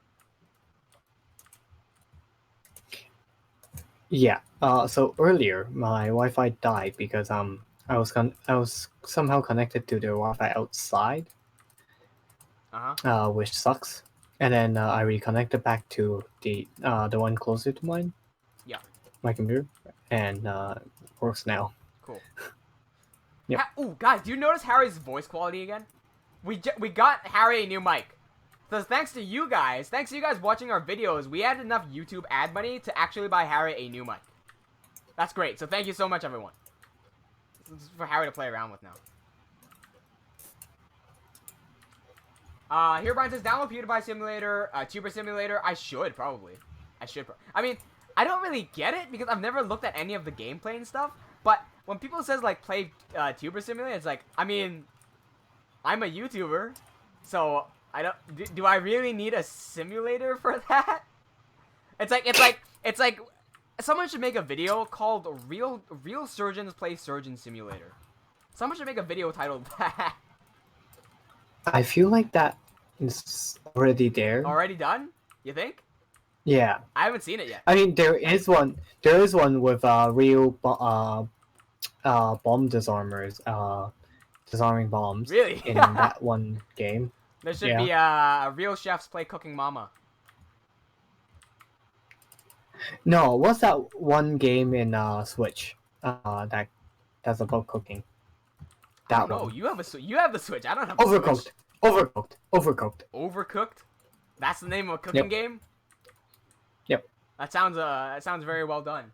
Yeah. So earlier my Wi-Fi died because I was somehow connected to the Wi-Fi outside. Which sucks. And then I reconnected back to the one closer to mine. Yeah. My computer, and works now. Cool. Yeah. Ooh, guys, do you notice Harry's voice quality again? We got Harry a new mic. So thanks to you guys watching our videos, we had enough YouTube ad money to actually buy Harry a new mic. That's great. So thank you so much, everyone. This is for Harry to play around with now. Here Brian says, download PewDiePie Simulator, Tuber Simulator. I should, probably. I mean, I don't really get it, because I've never looked at any of the gameplay and stuff, but when people says, play, Tuber Simulator, it's like, I mean, I'm a YouTuber, so, do I really need a simulator for that? It's like, someone should make a video called Real Surgeons Play Surgeon Simulator. Someone should make a video titled that. I feel like that is already there. Already done? You think? Yeah. I haven't seen it yet. I mean, there is one with real bomb disarmers, disarming bombs. Really? In that one game. There should be real chefs play Cooking Mama. No, what's that one game in Switch? That's about cooking. That one. Oh, you have the Switch. I don't have the Switch. Overcooked. Overcooked? That's the name of a cooking game? Yep. That sounds very well done.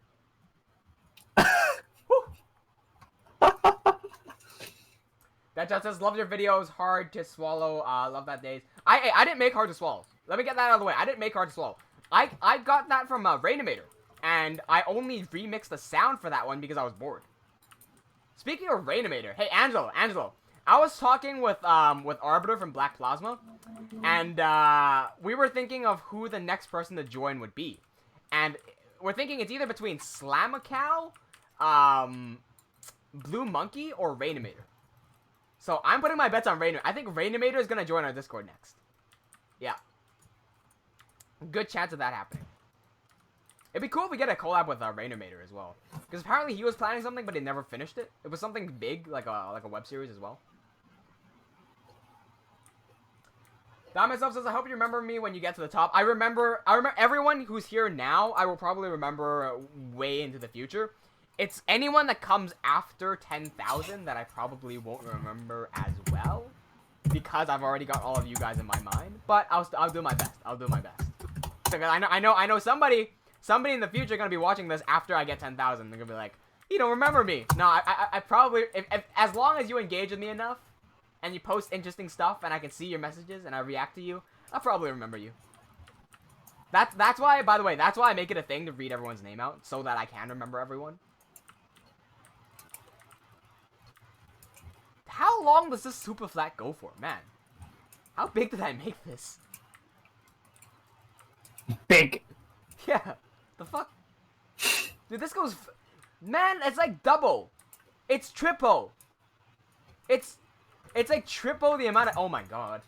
That just says, love your videos, hard to swallow, love that days. I didn't make hard to swallow. Let me get that out of the way. I didn't make hard to swallow. I got that from Rainimator, and I only remixed the sound for that one because I was bored. Speaking of Rainimator, hey Angelo, I was talking with Arbiter from Black Plasma, and we were thinking of who the next person to join would be, and we're thinking it's either between Slamacow, Blue Monkey, or Rainimator. So I'm putting my bets on Rainimator. I think Rainimator is gonna join our Discord next. Yeah, good chance of that happening. It'd be cool if we get a collab with Rainimator as well. Because apparently he was planning something, but he never finished it. It was something big, like a web series as well. Don myself says, I hope you remember me when you get to the top. I remember everyone who's here now, I will probably remember way into the future. It's anyone that comes after 10,000 that I probably won't remember as well. Because I've already got all of you guys in my mind. But I'll do my best. I'll do my best. Because I know somebody in the future gonna be watching this after I get 10,000. They're gonna be like, you don't remember me. No, I probably, if as long as you engage with me enough, and you post interesting stuff, and I can see your messages, and I react to you, I'll probably remember you. That's why, by the way, that's why I make it a thing to read everyone's name out, so that I can remember everyone. How long does this super flat go for, man? How big did I make this? Big. Yeah, the fuck? Dude, this goes... Man, it's like double. It's triple. It's like triple the amount of... Oh my god.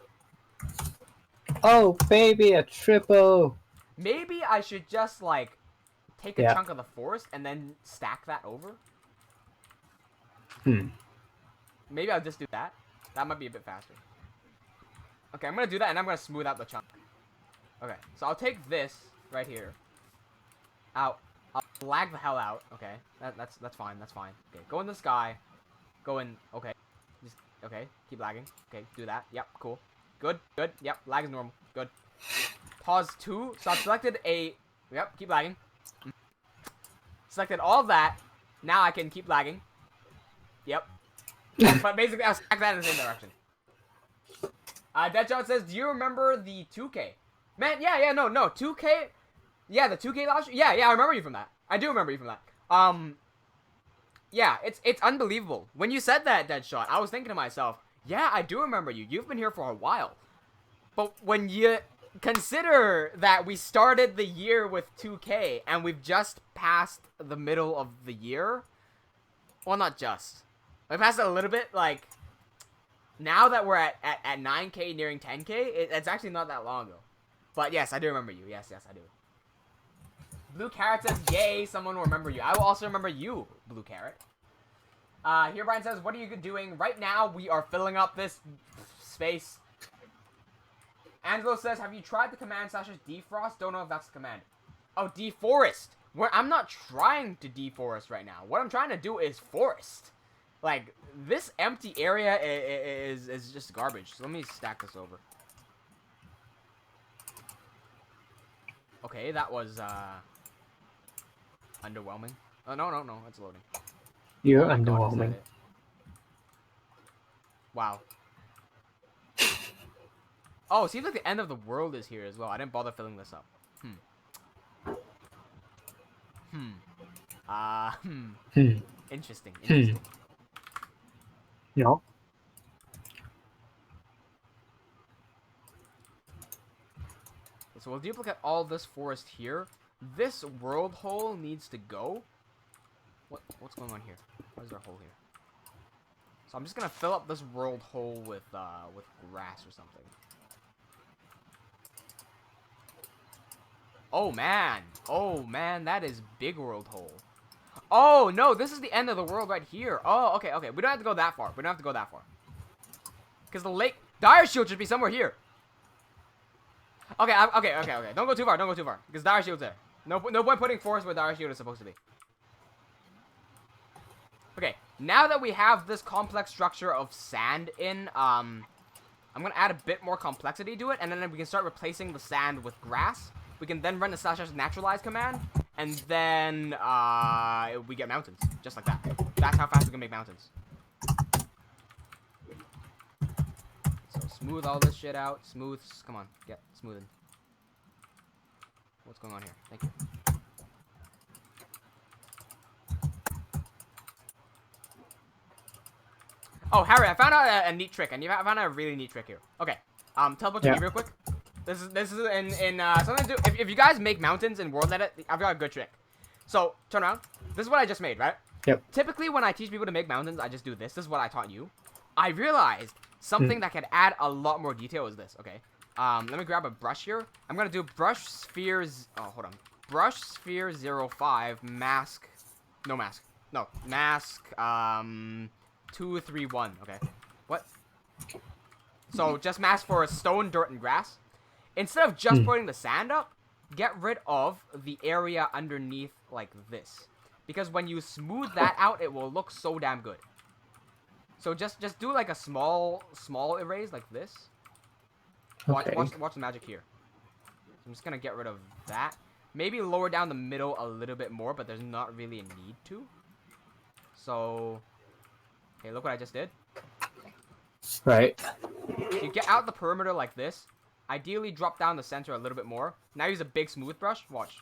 Oh, baby, a triple. Maybe I should just, like, take a chunk of the forest and then stack that over. Maybe I'll just do that. That might be a bit faster. Okay, I'm gonna do that and I'm gonna smooth out the chunk. Okay, so I'll take this right here. I'll lag the hell out. Okay, that's fine. That's fine. Okay, go in the sky. Go in. Okay, just okay. Keep lagging. Okay, do that. Yep, cool. Good. Good. Yep, lag is normal. Good. Pause 2. So I've selected a. Yep, keep lagging. Selected all of that. Now I can keep lagging. Yep. But basically, I'll stack that in the same direction. Deadshot says, do you remember the 2K? Man, yeah, no, 2K. Yeah, the 2K last year. Yeah, I remember you from that. I do remember you from that. Yeah, it's unbelievable. When you said that, Deadshot, I was thinking to myself, yeah, I do remember you. You've been here for a while. But when you consider that we started the year with 2K and we've just passed the middle of the year, well, not just. We passed it a little bit, like, now that we're at 9K, nearing 10K, it's actually not that long ago. But yes, I do remember you. Yes, I do. Blue Carrot says, yay, someone will remember you. I will also remember you, Blue Carrot. Here Brian says, what are you doing? Right now, we are filling up this space. Angelo says, have you tried the command / defrost? Don't know if that's the command. Oh, deforest. I'm not trying to deforest right now. What I'm trying to do is forest. Like, this empty area is just garbage. So let me stack this over. Okay, that was, underwhelming. Oh, no, it's loading. You're Oh my God, underwhelming. Wow. Oh, it seems like the end of the world is here as well. I didn't bother filling this up. Interesting. No. So we'll duplicate all this forest here. This world hole needs to go. What's going on here? What is our hole here? So I'm just gonna fill up this world hole with grass or something. Oh man, that is big world hole. Oh no, this is the end of the world right here. Oh, okay. We don't have to go that far. Because the lake Dire Shield should be somewhere here. Okay. Don't go too far. Because Dire Shield's there. No point putting forest where Dire Shield is supposed to be. Okay, now that we have this complex structure of sand in, I'm gonna add a bit more complexity to it, and then we can start replacing the sand with grass. We can then run the / naturalize command, and then we get mountains, just like that. That's how fast we can make mountains. So smooth all this shit out. Smooth. Come on, get smoothing. What's going on here? Thank you. Oh, Harry, I found out a neat trick, and I found out a really neat trick here. Okay, teleport to me real quick. This is in something to do. If you guys make mountains in World Edit, I've got a good trick. So turn around. This is what I just made, right? Yep. Typically, when I teach people to make mountains, I just do this. This is what I taught you. I realized something that could add a lot more detail is this. Okay. Let me grab a brush here. I'm gonna do brush spheres. Oh, hold on. brush sphere 05 mask. No mask. No mask. 231. Okay. What? So just mask for stone, dirt, and grass. Instead of just putting the sand up, get rid of the area underneath like this, because when you smooth that out, it will look so damn good. So just do like a small erase like this. Okay. Watch the magic here. I'm just gonna get rid of that. Maybe lower down the middle a little bit more, but there's not really a need to. So, hey, look what I just did. Right. You get out the perimeter like this. Ideally, drop down the center a little bit more. Now use a big smooth brush. Watch.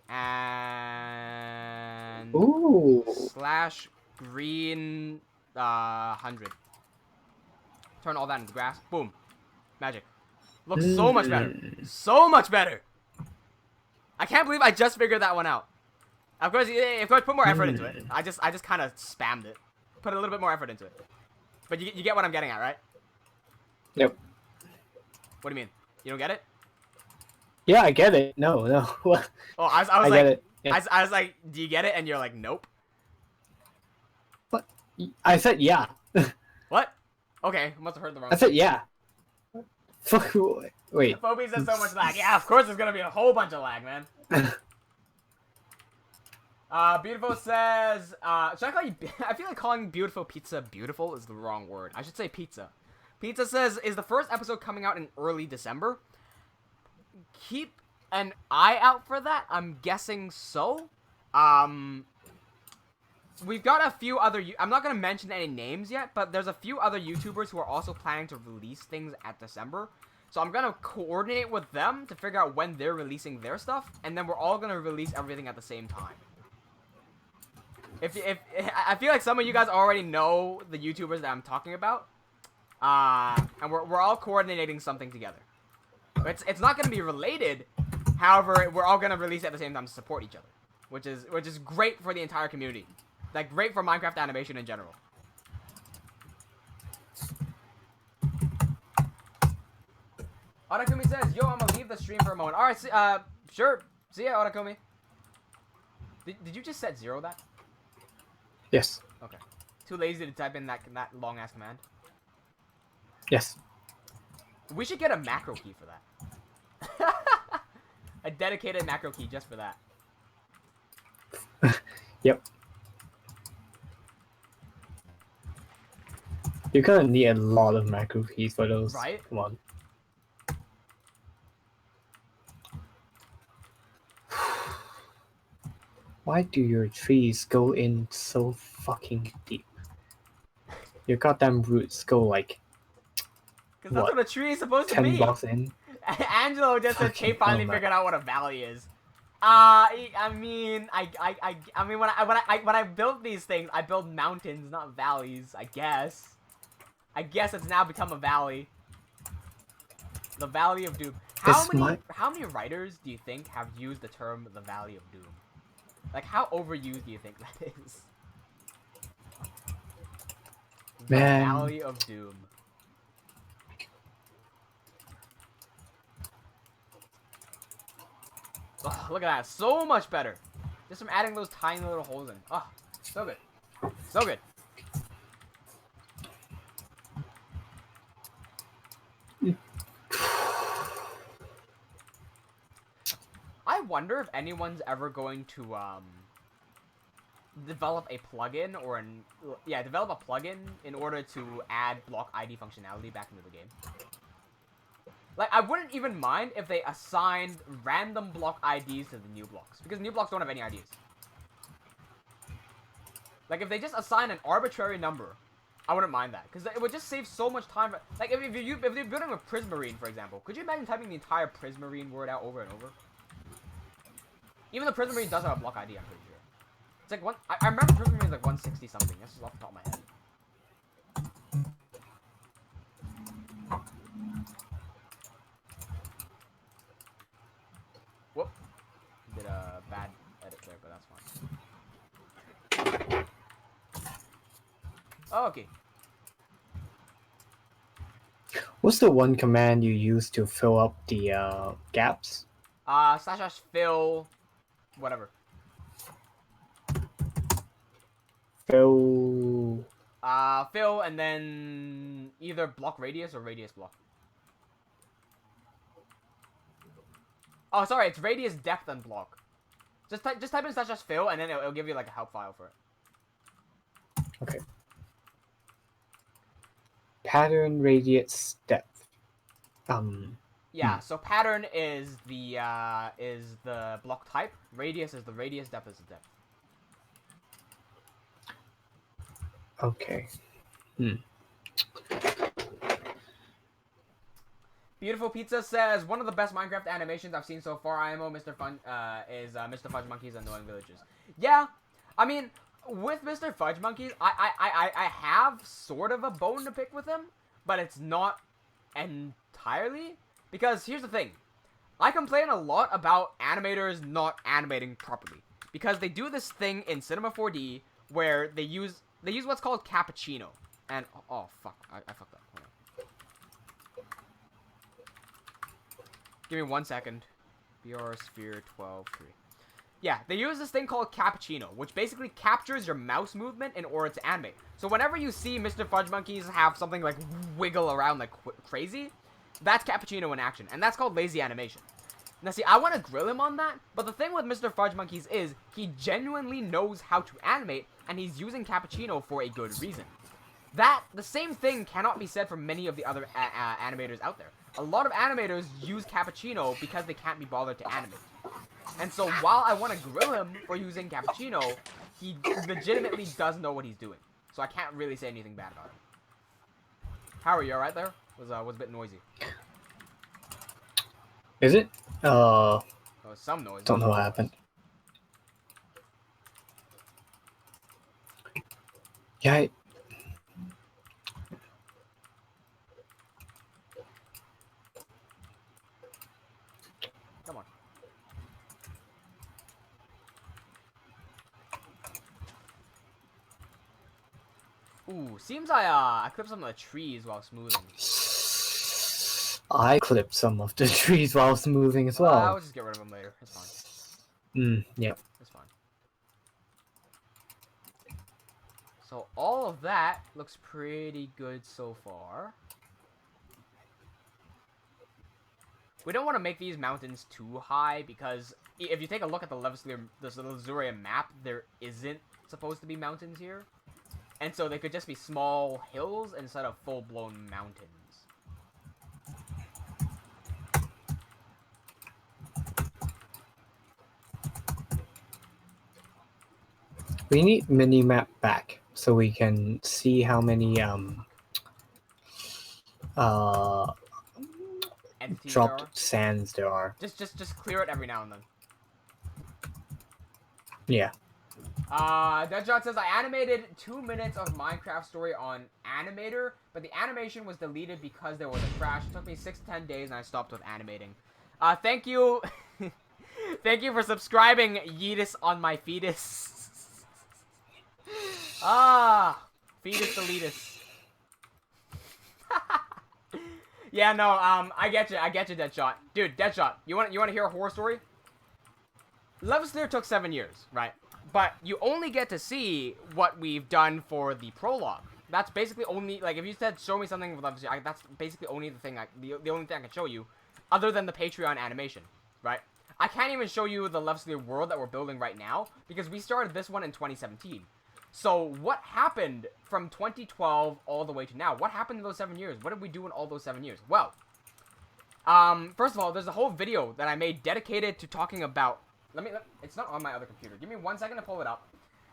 And Ooh. slash green 100. Turn all that into grass. Boom. Magic. Looks so much better. So much better. I can't believe I just figured that one out. Of course, put more effort into it. I just kind of spammed it. Put a little bit more effort into it. But you get what I'm getting at, right? Yep. What do you mean? You don't get it? Yeah, I get it. No. What? Oh, I was like, get it. Yeah. I was like, do you get it? And you're like, nope. What? I said yeah. What? Okay, must have heard the wrong. I said yeah. Fuck. Wait. Phobie says so much lag. Yeah, of course there's gonna be a whole bunch of lag, man. Beautiful says, should I call you, I feel like calling Beautiful Pizza beautiful is the wrong word. I should say pizza. Pizza says, is the first episode coming out in early December? Keep an eye out for that. I'm guessing so. We've got a few other, I'm not going to mention any names yet, but there's a few other YouTubers who are also planning to release things at December. So I'm going to coordinate with them to figure out when they're releasing their stuff, and then we're all going to release everything at the same time. If I feel like some of you guys already know the YouTubers that I'm talking about, and we're all coordinating something together. It's not going to be related, however, we're all going to release it at the same time to support each other, which is great for the entire community, like great for Minecraft animation in general. Otakumi says, "Yo, I'm gonna leave the stream for a moment." All right, sure. See ya, Otakumi. Did you just set 0 that? Yes. Okay. Too lazy to type in that long ass command. Yes. We should get a macro key for that. A dedicated macro key just for that. Yep. You're gonna need a lot of macro keys for those. Right? Come on. Why do your trees go in so fucking deep? Your goddamn roots go like Because that's what a tree is supposed to 10 be. blocks in. Angelo just said Fucking Che finally hell, man. figured out what a valley is. I mean, when I build these things, I build mountains, not valleys. I guess it's now become a valley. The Valley of Doom. How many writers do you think have used the term the Valley of Doom? Like, how overused do you think that is? The Man. Valley of Doom. Oh, look at that. So much better. Just from adding those tiny little holes in. Oh, so good. So good. I wonder if anyone's ever going to develop a plugin or develop a plugin in order to add block ID functionality back into the game. Like, I wouldn't even mind if they assigned random block IDs to the new blocks, because new blocks don't have any IDs. Like, if they just assign an arbitrary number, I wouldn't mind that, because it would just save so much time. Like, if you're building a Prismarine, for example, could you imagine typing the entire Prismarine word out over and over? Even the Prismarine does have a block ID, I'm pretty sure. It's like one. I remember Prismarine is like 160 something. That's just off the top of my head. Whoop. Did a bad edit there, but that's fine. Oh, okay. What's the one command you use to fill up the gaps? Slash fill, whatever. Fill. Fill and then either block radius or radius block. Oh, sorry, it's radius depth and block. Just type in slash fill and then it'll give you like a help file for it. Okay. Pattern radius depth. Yeah, so pattern is the block type. Radius is the radius, depth is the depth. Okay. Beautiful Pizza says, one of the best Minecraft animations I've seen so far, IMO Mr. Fun, is Mr. Fudge Monkey's Annoying Villages. Yeah, I mean, with Mr. Fudge Monkeys, I have sort of a bone to pick with him, but it's not entirely, because here's the thing. I complain a lot about animators not animating properly, because they do this thing in Cinema 4D where they use what's called cappuccino, and, oh fuck, I fucked up, hold on. Give me 1 second. BR Sphere 12.3. Yeah, they use this thing called cappuccino, which basically captures your mouse movement in order to animate. So whenever you see Mr. Fudge Monkeys have something like wiggle around like crazy, that's cappuccino in action, and that's called lazy animation. Now see, I want to grill him on that, but the thing with Mr. Fudge Monkeys is he genuinely knows how to animate, and he's using cappuccino for a good reason. The same thing cannot be said for many of the other animators out there. A lot of animators use cappuccino because they can't be bothered to animate. And so while I want to grill him for using cappuccino, he legitimately does know what he's doing. So I can't really say anything bad about him. How are you alright there? Was a bit noisy. Is it? Oh, some noise. Don't know what happened. Yeah. Come on. Ooh, seems I clipped some of the trees while smoothing. I clipped some of the trees while smoothing as well. I'll just get rid of them later. It's fine. Yeah. It's fine. So all of that looks pretty good so far. We don't want to make these mountains too high because if you take a look at the Levaslier map, there isn't supposed to be mountains here. And so they could just be small hills instead of full-blown mountains. We need minimap back so we can see how many Entities dropped sands there are. Just clear it every now and then. Yeah. Deadshot says, I animated 2 minutes of Minecraft story on Animator, but the animation was deleted because there was a crash. It took me 6 to 10 days and I stopped with animating. Thank you. Thank you for subscribing, Yeetus on my fetus. Fetus deletus. Yeah, no, I get you, Deadshot. Dude, Deadshot, you want to hear a horror story? Levaslier took 7 years, right? But you only get to see what we've done for the prologue. That's basically only, like, if you said show me something with Levaslier, that's basically only the thing, the only thing I can show you, other than the Patreon animation, right? I can't even show you the Levaslier world that we're building right now, because we started this one in 2017. So, what happened from 2012 all the way to now? What happened in those 7 years? What did we do in all those 7 years? Well, first of all, there's a whole video that I made dedicated to talking about... It's not on my other computer. Give me 1 second to pull it up.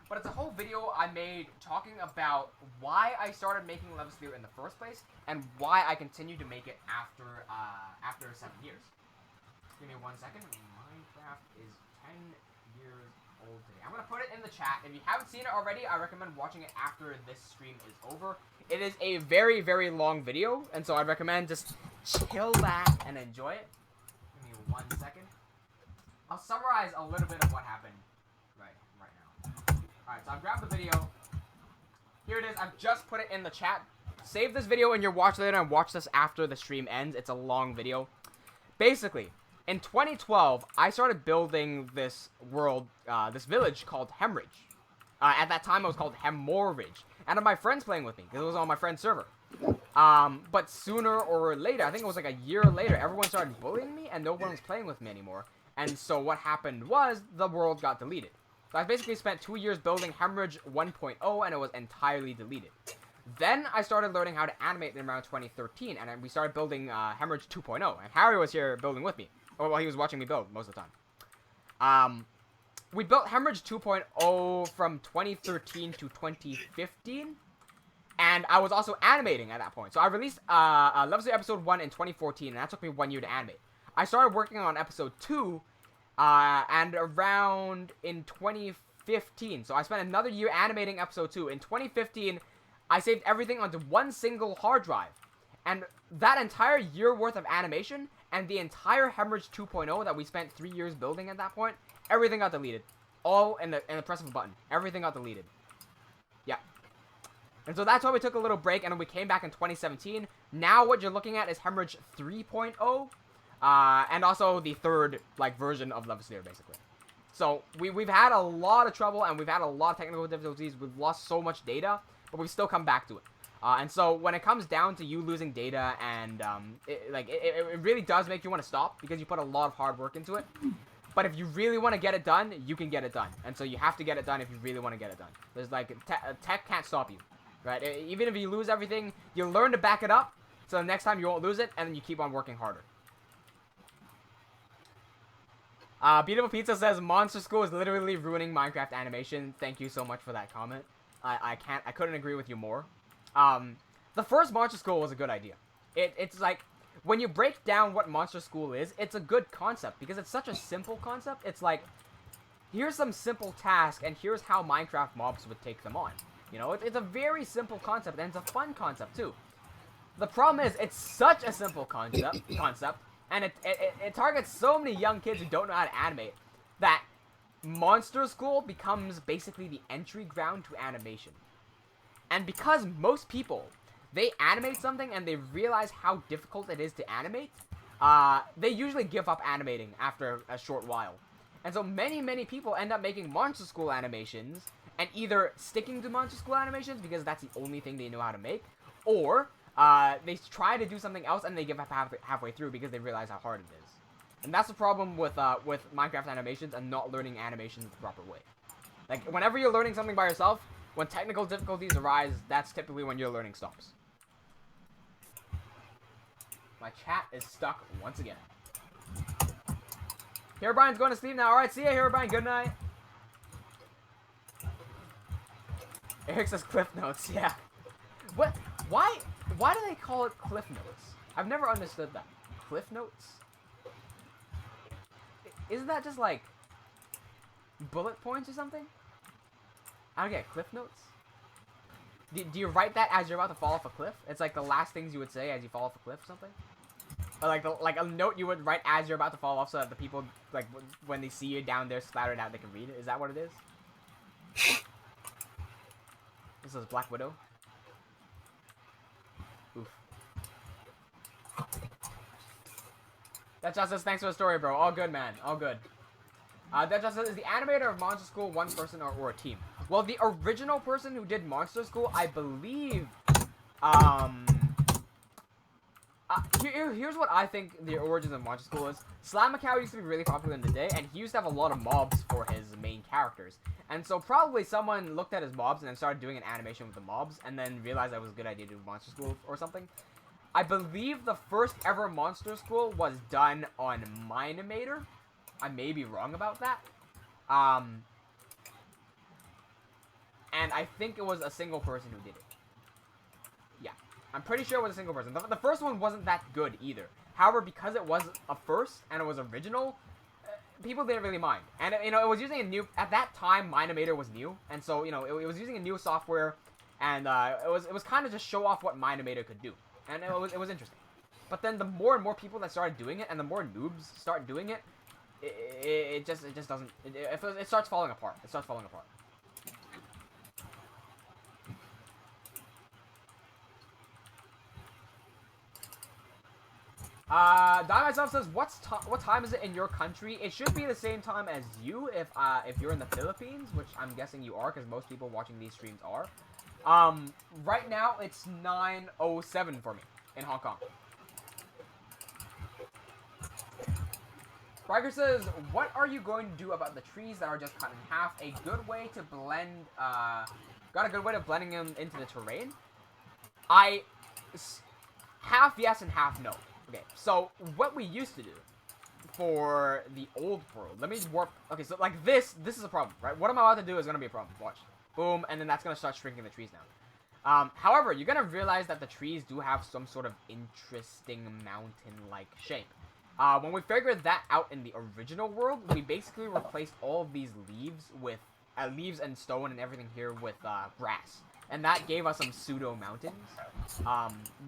But it's a whole video I made talking about why I started making Levaslier in the first place, and why I continue to make it after 7 years. Give me 1 second. Minecraft is 10 years old today. I'm going to put it in the chat. If you haven't seen it already, I recommend watching it after this stream is over. It is a very, very long video, and so I'd recommend just chill back and enjoy it. Give me 1 second. I'll summarize a little bit of what happened right now. Alright, so I've grabbed the video. Here it is. I've just put it in the chat. save this video in your watch later and watch this after the stream ends. It's a long video. Basically, in 2012, I started building this world, this village called Hemridge. At that time, it was called Hemorridge. And my friends playing with me, because it was on my friend's server. But sooner or later, I think it was like a year later, everyone started bullying me, and no one was playing with me anymore. And so what happened was, the world got deleted. So I basically spent 2 years building Hemridge 1.0, and it was entirely deleted. Then I started learning how to animate in around 2013, and we started building Hemridge 2.0. And Harry was here building with me. Well, he was watching me build most of the time. We built Hemridge 2.0 from 2013 to 2015. And I was also animating at that point. So I released Levaslier episode 1 in 2014, and that took me 1 year to animate. I started working on episode 2, and around in 2015. So I spent another year animating episode 2. In 2015, I saved everything onto one single hard drive. And that entire year worth of animation, and the entire Hemridge 2.0 that we spent 3 years building at that point, everything got deleted. All in the press of a button. Everything got deleted. Yeah. And so that's why we took a little break, and then we came back in 2017. Now what you're looking at is Hemridge 3.0, and also the third, like, version of Levaslier, basically. So, we've had a lot of trouble, and we've had a lot of technical difficulties. We've lost so much data, but we've still come back to it. And so, when it comes down to you losing data, and, it really does make you want to stop, because you put a lot of hard work into it. But if you really want to get it done, you can get it done. And so, you have to get it done if you really want to get it done. There's, like, tech can't stop you. Right? Even if you lose everything, you learn to back it up, so the next time you won't lose it, and then you keep on working harder. Beautiful Pizza says, Monster School is literally ruining Minecraft animation. Thank you so much for that comment. I couldn't agree with you more. The first Monster School was a good idea. It's like, when you break down what Monster School is, it's a good concept, because it's such a simple concept. It's like, here's some simple tasks, and here's how Minecraft mobs would take them on. You know, it's a very simple concept, and it's a fun concept, too. The problem is, it's such a simple concept, and it targets so many young kids who don't know how to animate, that Monster School becomes basically the entry ground to animation. And because most people, they animate something, and they realize how difficult it is to animate, they usually give up animating after a short while. And so many people end up making Monster School animations, and either sticking to Monster School animations because that's the only thing they know how to make, or they try to do something else and they give up halfway through because they realize how hard it is. And that's the problem with Minecraft animations and not learning animations the proper way. Like, whenever you're learning something by yourself, when technical difficulties arise, that's typically when your learning stops. My chat is stuck once again. Herobrine's going to sleep now. Alright, see ya, Herobrine. Good night. Eric says Cliff Notes, yeah. What? Why do they call it Cliff Notes? I've never understood that. Cliff Notes? Isn't that just like bullet points or something? I don't get Cliff Notes. Do you write that as you're about to fall off a cliff? It's like the last things you would say as you fall off a cliff or something? Or like a note you would write as you're about to fall off so that the people, like, when they see you down there splattered out, they can read it? Is that what it is? This is Black Widow. Oof. That just says, thanks for the story, bro. All good, man. All good. That just says, is the animator of Monster School one person or a team? Well, the original person who did Monster School, I believe, here's what I think the origins of Monster School is. Slamacow used to be really popular in the day, and he used to have a lot of mobs for his main characters. And so probably someone looked at his mobs and then started doing an animation with the mobs, and then realized that was a good idea to do Monster School or something. I believe the first ever Monster School was done on Minimator. I may be wrong about that. And I think it was a single person who did it. Yeah, I'm pretty sure it was a single person. The first one wasn't that good either. However, because it was a first and it was original, people didn't really mind. And, you know, it was using a new... At that time, Minimator was new. And so, you know, it was using a new software. And it was kind of just show off what Minimator could do. And it was interesting. But then the more and more people that started doing it, and the more noobs start doing it, it just doesn't... It starts falling apart. It starts falling apart. Die Myself says, what time is it in your country? It should be the same time as you if you're in the Philippines, which I'm guessing you are, because most people watching these streams are. Right now, it's 9:07 for me in Hong Kong. Riker says, what are you going to do about the trees that are just cut in half? A good way to blend, got a good way of blending them into the terrain? Half yes and half no. Okay, so what we used to do for the old world, let me warp, okay, so like this is a problem, right? What I'm about to do is going to be a problem, watch. Boom, and then that's going to start shrinking the trees now. However, you're going to realize that the trees do have some sort of interesting mountain-like shape. When we figured that out in the original world, we basically replaced all of these leaves with, leaves and stone and everything here with, grass. And that gave us some pseudo-mountains.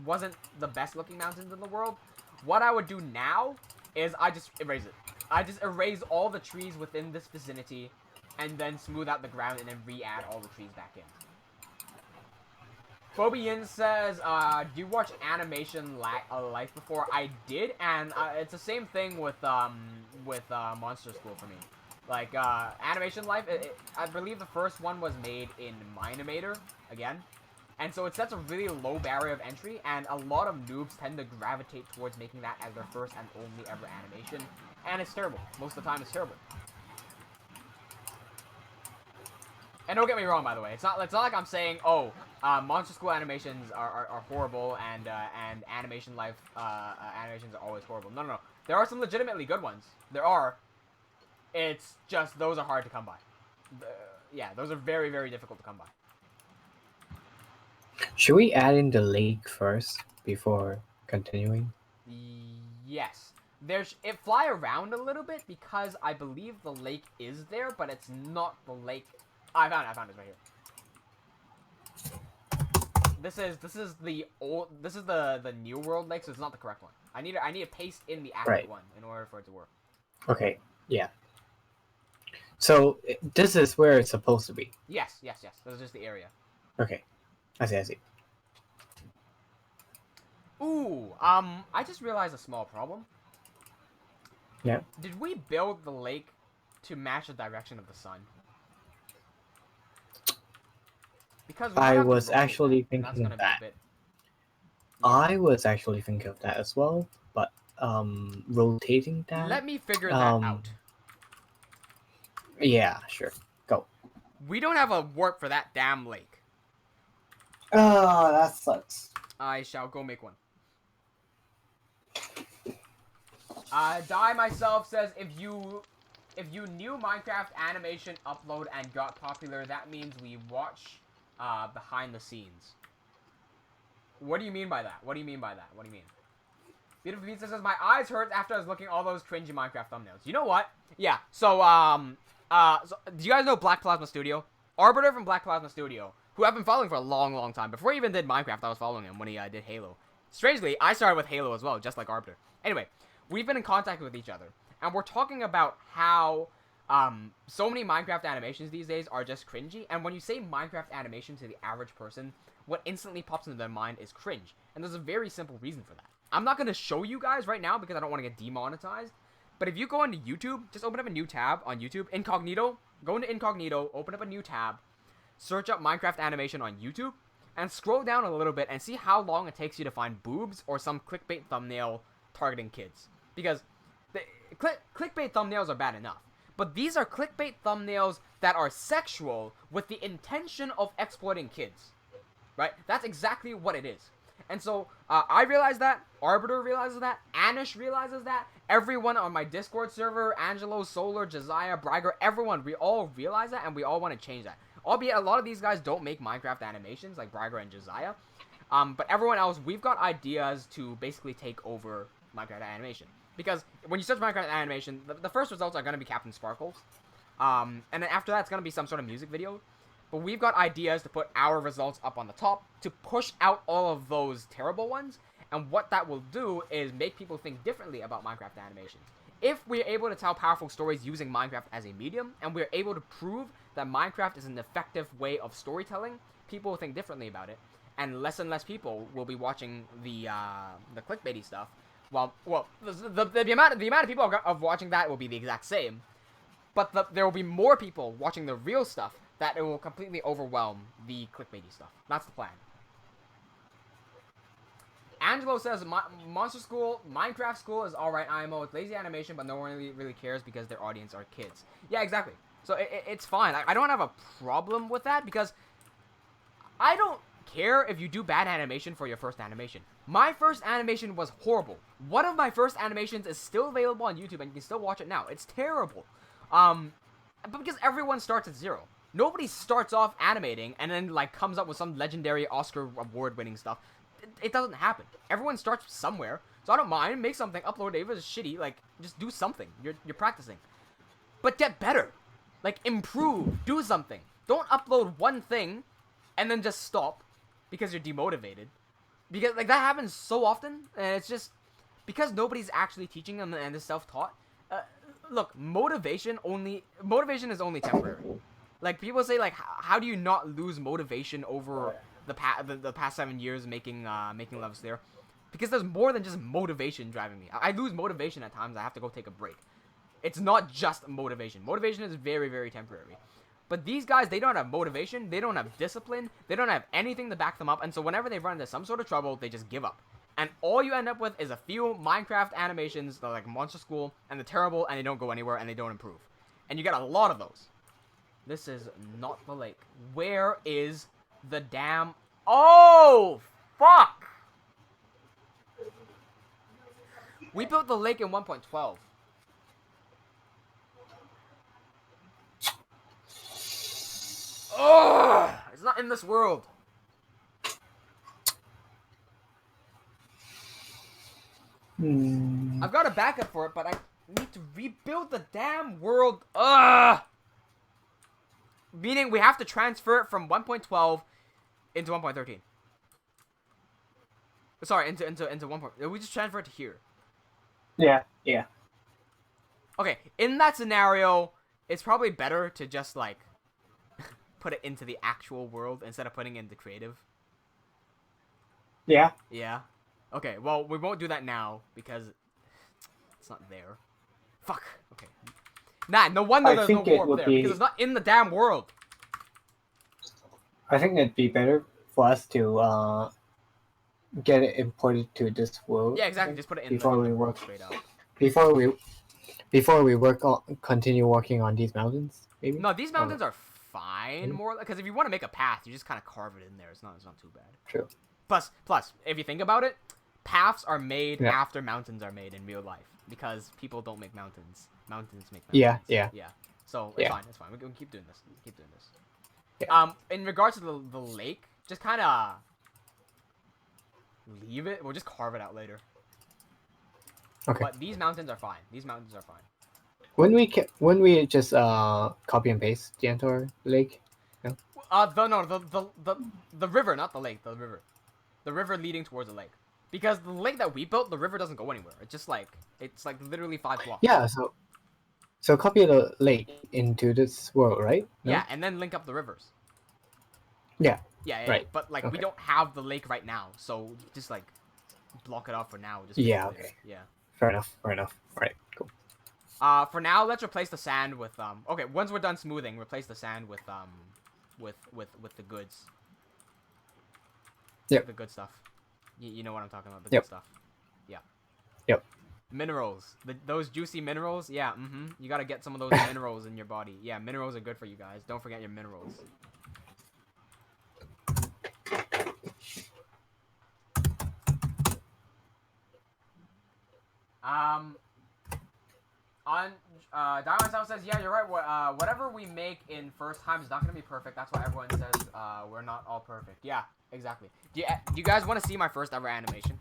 Wasn't the best-looking mountains in the world. What I would do now is I just erase it. I just erase all the trees within this vicinity and then smooth out the ground and then re-add all the trees back in. Phobian says, do you watch Animation Life before? I did, and it's the same thing with Monster School for me. Like, Animation Life, I believe the first one was made in Minimator, again. And so it sets a really low barrier of entry, and a lot of noobs tend to gravitate towards making that as their first and only ever animation. And it's terrible. Most of the time, it's terrible. And don't get me wrong, by the way. It's not like I'm saying, oh, Monster School animations are horrible, and Animation Life animations are always horrible. No, no, no. There are some legitimately good ones. There are. It's just, those are hard to come by. Yeah, those are very, very difficult to come by. Should we add in the lake first before continuing? Yes. It fly around a little bit because I believe the lake is there, but it's not the lake. I found it right here. This is the New World lake, so it's not the correct one. I need to paste in the accurate one in order for it to work. Okay, yeah. So this is where it's supposed to be. Yes. This is just the area. Okay, I see. Ooh, I just realized a small problem. Yeah. Did we build the lake to match the direction of the sun? Because I was actually thinking of that. I was actually thinking of that as well, but rotating that. Let me figure that out. Yeah, sure. Go. We don't have a warp for that damn lake. Oh, that sucks. I shall go make one. Die Myself says, if you knew Minecraft animation upload and got popular, that means we watch behind the scenes. What do you mean by that? What do you mean? Beautiful Pizza says, my eyes hurt after I was looking at all those cringy Minecraft thumbnails. You know what? Yeah, so, do you guys know Black Plasma Studio? Arbiter from Black Plasma Studio, who I've been following for a long, long time. Before he even did Minecraft, I was following him when he did Halo. Strangely, I started with Halo as well, just like Arbiter. Anyway, we've been in contact with each other, and we're talking about how so many Minecraft animations these days are just cringy, and when you say Minecraft animation to the average person, what instantly pops into their mind is cringe, and there's a very simple reason for that. I'm not going to show you guys right now because I don't want to get demonetized, but if you go into YouTube, just open up a new tab on YouTube, incognito, go into incognito, open up a new tab, search up Minecraft animation on YouTube, and scroll down a little bit and see how long it takes you to find boobs or some clickbait thumbnail targeting kids. Because the clickbait thumbnails are bad enough, but these are clickbait thumbnails that are sexual with the intention of exploiting kids. Right? That's exactly what it is. And so, I realize that, Arbiter realizes that, Anish realizes that, everyone on my Discord server, Angelo, Solar, Josiah, Bragger, everyone, we all realize that, and we all want to change that. Albeit, a lot of these guys don't make Minecraft animations, like Bragger and Josiah. But everyone else, we've got ideas to basically take over Minecraft animation. Because when you search Minecraft animation, the first results are going to be Captain Sparkles. And then after that, it's going to be some sort of music video. But we've got ideas to put our results up on the top to push out all of those terrible ones. And what that will do is make people think differently about Minecraft animation. If we're able to tell powerful stories using Minecraft as a medium, and we're able to prove that Minecraft is an effective way of storytelling, people will think differently about it. And less people will be watching the clickbaity stuff. Well, the amount of people of watching that will be the exact same, but there will be more people watching the real stuff that it will completely overwhelm the clickbaity stuff. That's the plan. Angelo says, Monster School, Minecraft School is alright IMO. It's lazy animation, but no one really cares because their audience are kids. Yeah, exactly. So it's fine. I don't have a problem with that because I don't care if you do bad animation for your first animation. My first animation was horrible. One of my first animations is still available on YouTube and you can still watch it now. It's terrible. But because everyone starts at zero. Nobody starts off animating and then like comes up with some legendary Oscar award-winning stuff. It doesn't happen. Everyone starts somewhere, so I don't mind. Make something, upload it. If it's shitty, like just do something. You're practicing, but get better. Like improve. Do something. Don't upload one thing, and then just stop because you're demotivated. Because like that happens so often, and it's just because nobody's actually teaching them and it's self-taught. Look, motivation is only temporary. Like people say, like how do you not lose motivation over the past 7 years making Levaslier? Because there's more than just motivation driving me. I lose motivation at times. I have to go take a break. It's not just motivation. Motivation is very, very temporary. But these guys, they don't have motivation. They don't have discipline. They don't have anything to back them up. And so whenever they run into some sort of trouble, they just give up. And all you end up with is a few Minecraft animations that are like Monster School, and they're terrible, and they don't go anywhere, and they don't improve. And you get a lot of those. This is not the lake. Where is the damn... Oh, fuck! We built the lake in 1.12. Oh, it's not in this world. I've got a backup for it, but I need to rebuild the damn world. Ugh! Meaning we have to transfer it from 1.12 into 1.13. Sorry, into 1. We just transfer it to here. Yeah. Okay, in that scenario, it's probably better to just like put it into the actual world instead of putting it into creative. Yeah. Yeah. Okay, well, we won't do that now because it's not there. Fuck. Okay. Nah, no wonder there's no warp there because it's not in the damn world. I think it'd be better for us to get it imported to this world. Yeah, exactly. Just put it in before we world work straight up. Before we continue working on these mountains. Maybe. No, these mountains are fine. More because if you want to make a path, you just kind of carve it in there. It's not too bad. True. Plus, if you think about it, paths are made after mountains are made in real life because people don't make mountains. Mountains make mountains. Yeah. So it's fine. It's fine. We can keep doing this. Yeah. In regards to the lake, just kind of leave it. We'll just carve it out later. Okay. But these mountains are fine. When we just copy and paste the entire lake. No? The river, not the lake. The river. The river leading towards the lake. Because the lake that we built, the river doesn't go anywhere. It's just like literally 5 blocks. Yeah. So copy the lake into this world, right? No? Yeah, and then link up the rivers. Yeah. Yeah. Right. But like we don't have the lake right now, so just like block it off for now. Just okay. Yeah. Fair enough. Right. Cool. For now, let's replace the sand with Okay, once we're done smoothing, replace the sand with the goods. Yep. The good stuff. You know what I'm talking about. The good stuff. Yeah. Yep. Minerals. Those juicy minerals. Yeah. You gotta get some of those minerals in your body. Yeah, minerals are good for you guys. Don't forget your minerals. Diamond South says, yeah, you're right. Whatever we make in first time is not gonna be perfect. That's why everyone says we're not all perfect. Yeah, exactly. Do you guys want to see my first ever animation?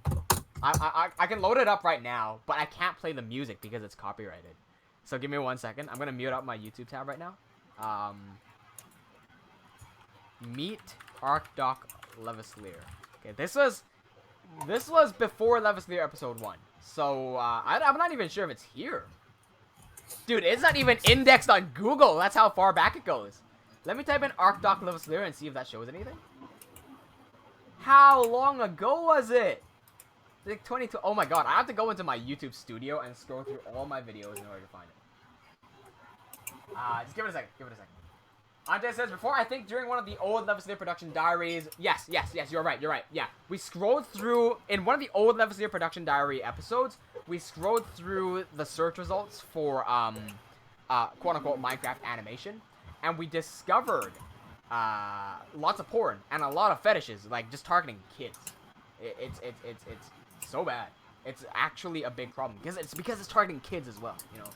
I can load it up right now, but I can't play the music because it's copyrighted. So give me 1 second. I'm gonna mute up my YouTube tab right now. Meet ArcDoc Levaslier. Okay, this was before Levaslier episode 1. So I'm not even sure if it's here. Dude, it's not even indexed on Google. That's how far back it goes. Let me type in ArcDoc Levaslier and see if that shows anything. How long ago was it? Like 22. Oh my god, I have to go into my YouTube studio and scroll through all my videos in order to find it. Just give it a second. Give it a second. Ante says, before, I think during one of the old Levaslier Production Diaries... Yes, you're right, Yeah, we scrolled through... In one of the old Levaslier Production Diary episodes, we scrolled through the search results for, quote-unquote Minecraft animation. And we discovered, lots of porn and a lot of fetishes, like, just targeting kids. It's so bad. It's actually a big problem. Because it's targeting kids as well, you know?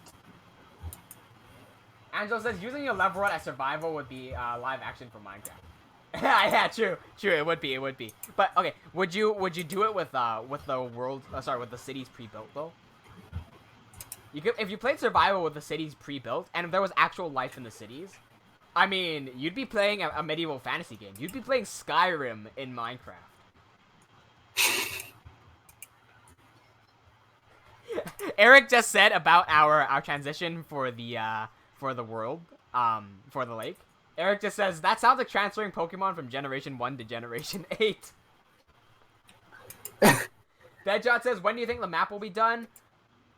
Angelo says, using your level run as survival would be live action for Minecraft. Yeah, true, it would be. But okay, would you do it with the world? With the cities pre-built though? You could, if you played survival with the cities pre-built, and if there was actual life in the cities, I mean, you'd be playing a medieval fantasy game. You'd be playing Skyrim in Minecraft. Eric just said about our transition for the world, for the lake. Eric just says, that sounds like transferring Pokemon from Generation 1 to Generation 8. Deadshot says, when do you think the map will be done?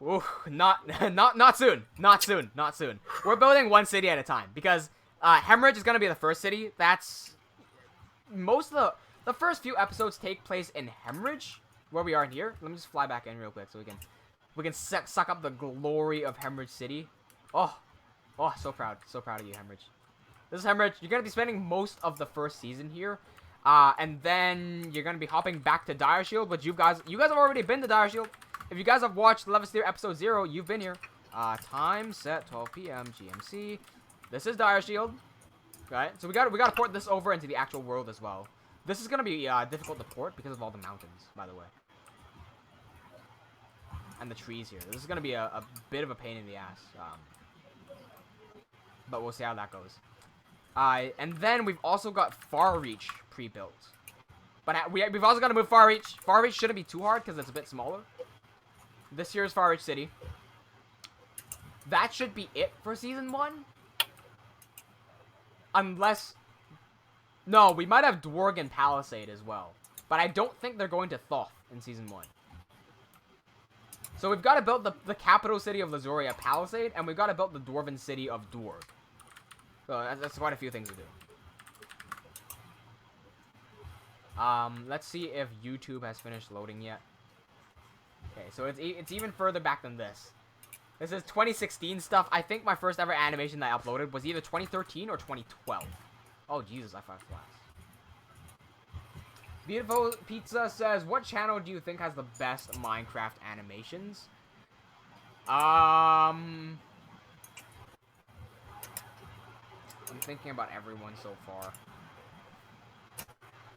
Ooh, not soon. Not soon. We're building one city at a time, because Hemorrhage is going to be the first city. That's... Most of the first few episodes take place in Hemorrhage, where we are in here. Let me just fly back in real quick so we can suck up the glory of Hemorrhage City. Oh, so proud of you, Hemorrhage. This is Hemorrhage. You're gonna be spending most of the first season here, and then you're gonna be hopping back to Dire Shield. But you guys have already been to Dire Shield. If you guys have watched Levaslier episode 0, you've been here. Time set 12 p.m. GMC. This is Dire Shield. Right. So we gotta port this over into the actual world as well. This is gonna be difficult to port because of all the mountains, by the way, and the trees here. This is gonna be a bit of a pain in the ass. But we'll see how that goes. And then we've also got Far Reach pre-built. But we've also got to move Far Reach. Far Reach shouldn't be too hard because it's a bit smaller. This here is Far Reach City. That should be it for Season 1. Unless... No, we might have Dworgen Palisade as well. But I don't think they're going to Thoth in Season 1. So we've got to build the capital city of Lazuria Palisade, and we've got to build the Dwarven city of Dwarg. So that's quite a few things to do. Let's see if YouTube has finished loading yet. Okay, so it's even further back than this. This is 2016 stuff. I think my first ever animation that I uploaded was either 2013 or 2012. Oh, Jesus, I fired flash. Beautiful Pizza says, what channel do you think has the best Minecraft animations? I'm thinking about everyone so far.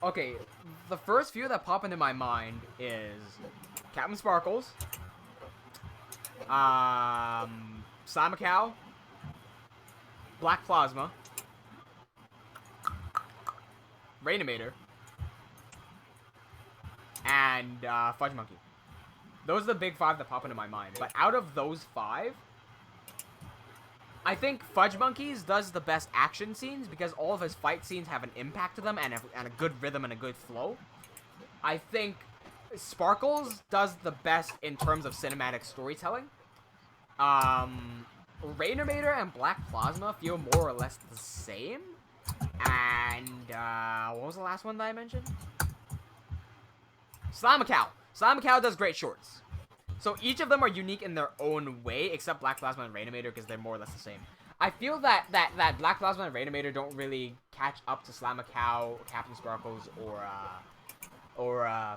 Okay, the first few that pop into my mind is Captain Sparkles, Slamacow, Black Plasma, Rainimator, and Fudge Monkey. Those are the big 5 that pop into my mind. But out of those 5, I think Fudge Monkeys does the best action scenes because all of his fight scenes have an impact to them and a good rhythm and a good flow. I think Sparkles does the best in terms of cinematic storytelling. Rainimator and Black Plasma feel more or less the same. And what was the last one that I mentioned? Slamacow. Slamacow does great shorts. So each of them are unique in their own way, except Black Plasma and Rainimator because they're more or less the same. I feel that Black Plasma and Rainimator don't really catch up to Slamacow, Captain Sparkles, or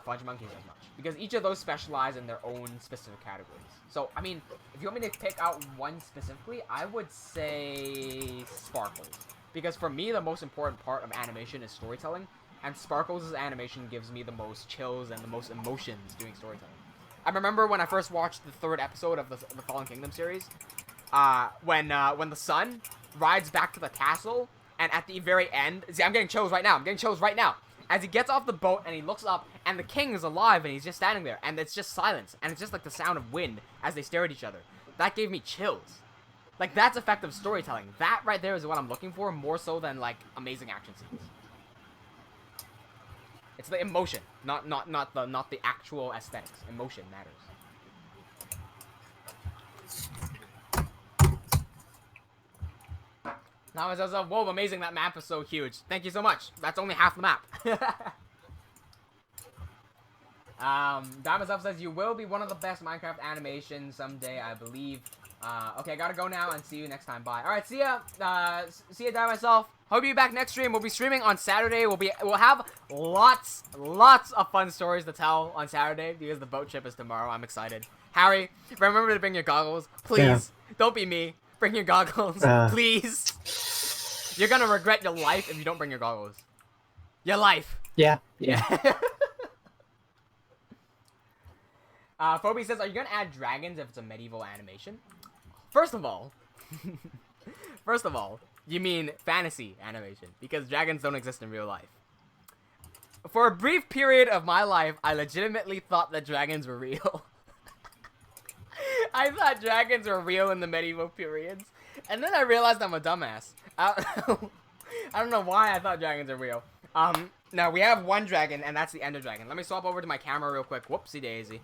Fudge Monkeys as much. Because each of those specialize in their own specific categories. So, I mean, if you want me to pick out one specifically, I would say Sparkles. Because for me, the most important part of animation is storytelling. And Sparkles' animation gives me the most chills and the most emotions doing storytelling. I remember when I first watched the 3rd episode of the Fallen Kingdom series, when the sun rides back to the castle, and at the very end, see, I'm getting chills right now. As he gets off the boat and he looks up, and the king is alive, and he's just standing there, and it's just silence, and it's just like the sound of wind as they stare at each other. That gave me chills. Like, that's effective storytelling. That right there is what I'm looking for, more so than, like, amazing action scenes. It's the emotion, not the actual aesthetics. Emotion matters. Now it says, whoa, amazing, that map is so huge. Thank you so much. That's only half the map. Diamonds Up says, you will be one of the best Minecraft animations someday, I believe. Okay, I gotta go now and see you next time. Bye. Alright, see ya. See ya, Die Myself. Hope you'll be back next stream. We'll be streaming on Saturday. We'll have lots of fun stories to tell on Saturday because the boat trip is tomorrow. I'm excited. Harry, remember to bring your goggles. Please. Yeah. Don't be me. Bring your goggles. Please. You're gonna regret your life if you don't bring your goggles. Your life. Yeah. Phoebe says, are you gonna add dragons if it's a medieval animation? First of all, you mean fantasy animation, because dragons don't exist in real life. For a brief period of my life, I legitimately thought that dragons were real. I thought dragons were real in the medieval periods, and then I realized I'm a dumbass. I don't know why I thought dragons are real. Now we have one dragon, and that's the Ender Dragon. Let me swap over to my camera real quick. Whoopsie daisy.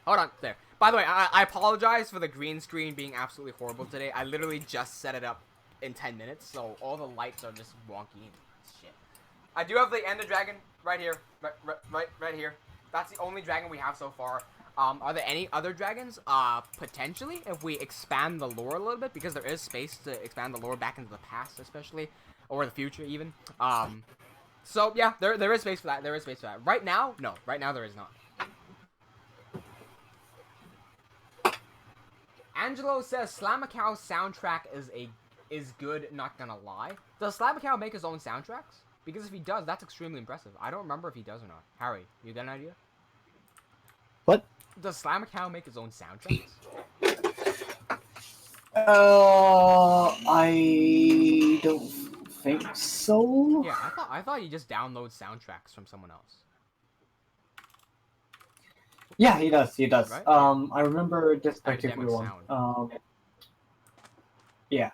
Hold on, there. By the way, I apologize for the green screen being absolutely horrible today. I literally just set it up in 10 minutes, so all the lights are just wonky and shit. I do have the Ender Dragon right here, right here. That's the only dragon we have so far. Are there any other dragons? Potentially, if we expand the lore a little bit, because there is space to expand the lore back into the past, especially, or the future even. So yeah, there is space for that. There is space for that. Right now, no. Right now, there is not. Angelo says Slamacow's soundtrack is good, not gonna lie. Does Slamacow make his own soundtracks? Because if he does, that's extremely impressive. I don't remember if he does or not. Harry, you got an idea? What? Does Slamacow make his own soundtracks? I don't think so. Yeah, I thought you just download soundtracks from someone else. Yeah, he does. He does. Right? I remember this particular one. Yeah,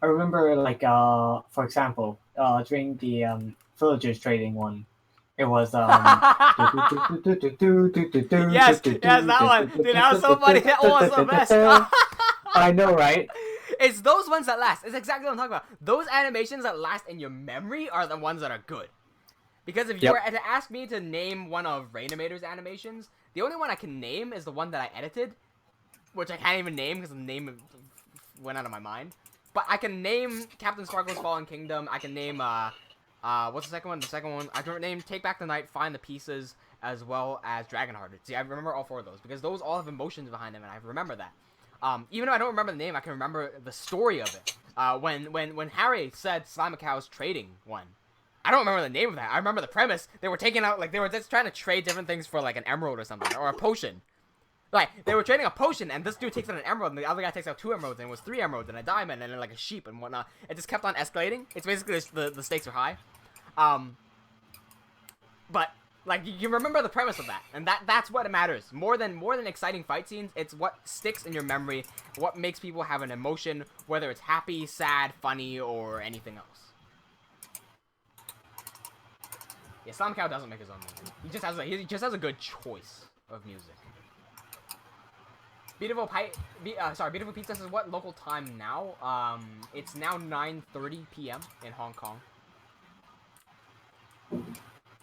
I remember like for example, during the villagers trading one, it was yes, that one. Dude, that was so funny. That was the best. I know, right? It's those ones that last. It's exactly what I'm talking about. Those animations that last in your memory are the ones that are good. Because if you were to ask me to name one of Rainimator's animations, the only one I can name is the one that I edited, which I can't even name because the name went out of my mind. But I can name Captain Sparkle's Fallen Kingdom. I can name, what's the second one? The second one, I can name Take Back the Night, Find the Pieces, as well as Dragonhearted. See, I remember all four of those because those all have emotions behind them, and I remember that. Even though I don't remember the name, I can remember the story of it. When Harry said Slamacow's trading one, I don't remember the name of that. I remember the premise. They were taking out, like, they were just trying to trade different things for, like, an emerald or something, or a potion. Like, they were trading a potion, and this dude takes out an emerald, and the other guy takes out 2 emeralds, and it was 3 emeralds, and a diamond, and then, like, a sheep and whatnot. It just kept on escalating. It's basically the stakes are high. But, like, you remember the premise of that, and that's what matters. More than exciting fight scenes, it's what sticks in your memory, what makes people have an emotion, whether it's happy, sad, funny, or anything else. Yeah, Slamcow doesn't make his own music. He just has a good choice of music. Beautiful Pizza says, what local time now? It's now 9:30 p.m. in Hong Kong.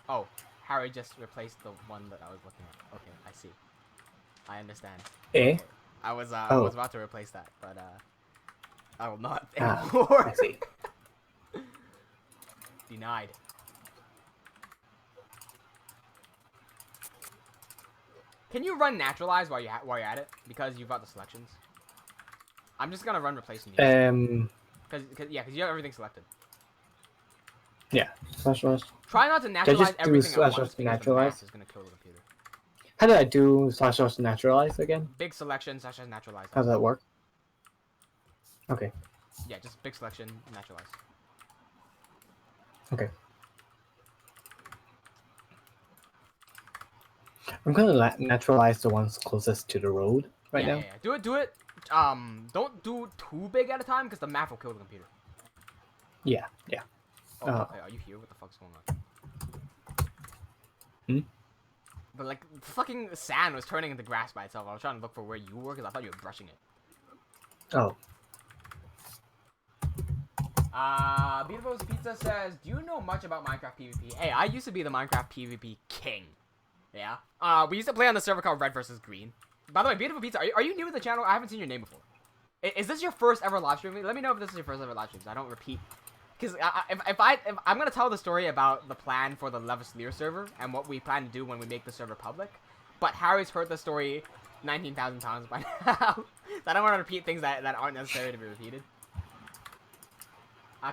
Oh, Harry just replaced the one that I was looking at. Okay, I see. I understand. Eh? I was about to replace that, but I will not anymore. I see. Denied. Can you run naturalize while you're at it? Because you've got the selections. I'm just gonna run replacement. Because you have everything selected. Yeah. // Try not to naturalize everything at once. Naturalize is gonna kill the computer. How did I do / naturalize again? Big selection / naturalize. How does that work? Okay. Yeah, just big selection naturalize. Okay. I'm gonna naturalize the ones closest to the road right now. Yeah. Do it. Don't do too big at a time because the map will kill the computer. Yeah. Oh, okay. Are you here? What the fuck's going on? Hmm? But like fucking sand was turning into grass by itself. I was trying to look for where you were because I thought you were brushing it. Oh. Beautiful's Pizza says, do you know much about Minecraft PvP? Hey, I used to be the Minecraft PvP king. Yeah. We used to play on the server called Red vs. Green. By the way, Beautiful Pizza, are you new to the channel? I haven't seen your name before. Is this your first ever live stream? Let me know if this is your first ever live stream, so I don't repeat. Because if I'm gonna tell the story about the plan for the Levaslier server and what we plan to do when we make the server public, but Harry's heard the story 19,000 times by now, so I don't want to repeat things that aren't necessary to be repeated.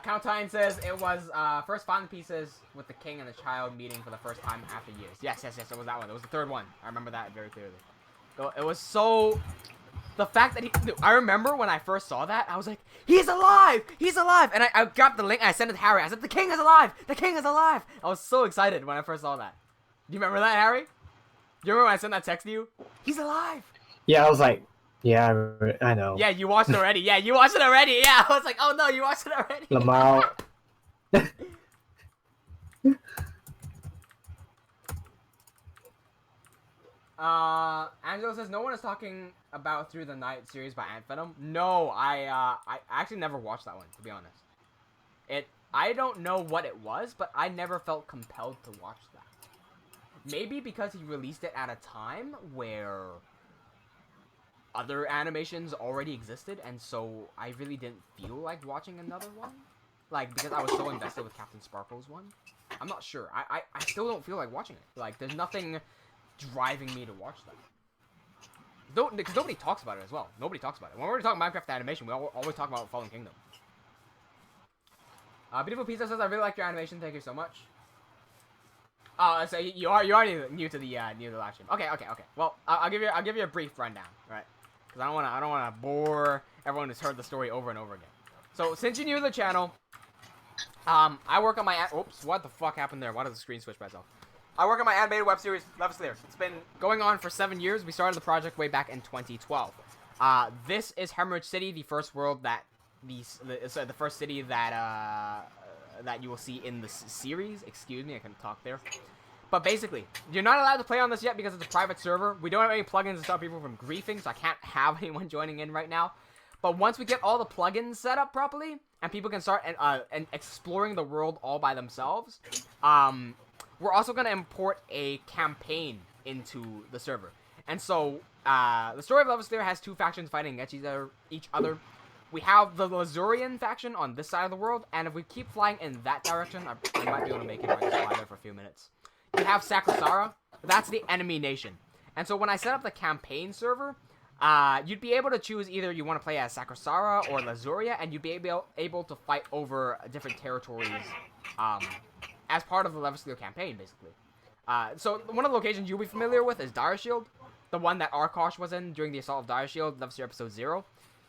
Countine says it was first finding pieces with the king and the child meeting for the first time after years. Yes, it was that one. It was the third one. I remember that very clearly. So it was so... The fact that he... I remember when I first saw that, I was like, he's alive! He's alive! And I grabbed the link and I sent it to Harry. I said, the king is alive! The king is alive! I was so excited when I first saw that. Do you remember that, Harry? Do you remember when I sent that text to you? He's alive! Yeah, I was like, yeah, I know. Yeah, you watched it already. Yeah, you watched it already. Yeah, I was like, oh no, you watched it already. Lamau. Angelo says no one is talking about Through the Night series by Ant Venom. No, I actually never watched that one, to be honest. I don't know what it was, but I never felt compelled to watch that. Maybe because he released it at a time where other animations already existed, and so I really didn't feel like watching another one. Like, because I was so invested with Captain Sparkle's one. I'm not sure. I still don't feel like watching it. Like, there's nothing driving me to watch that. Because nobody talks about it as well. Nobody talks about it. When we're talking Minecraft animation, we always talk about Fallen Kingdom. Beautiful Pizza says, I really like your animation. Thank you so much. So you're already new to the live stream. Okay. Well, I'll give you a brief rundown, right? Because I don't wanna bore everyone who's heard the story over and over again. So since you're new to the channel, I work on my oops, what the fuck happened there? Why did the screen switch by itself? I work on my animated web series, Levaslier. It's been going on for 7 years. We started the project way back in 2012. This is Hemorrhage City, the first world that the first city that that you will see in the series. Excuse me, I couldn't talk there. But basically, you're not allowed to play on this yet because it's a private server. We don't have any plugins to stop people from griefing, so I can't have anyone joining in right now. But once we get all the plugins set up properly, and people can start and exploring the world all by themselves, we're also going to import a campaign into the server. And so, the story of Levaslier has two factions fighting against each other. We have the Lazurian faction on this side of the world, and if we keep flying in that direction, I might be able to make it if I just fly there for a few minutes. You have Sakrasara, that's the enemy nation. And so when I set up the campaign server, you'd be able to choose either you want to play as Sakrasara or Lazuria, and you'd be able to fight over different territories as part of the Levaslier campaign, basically. So one of the locations you'll be familiar with is Dire Shield, the one that Arkosh was in during the Assault of Dire Shield, Levaslier Episode 0.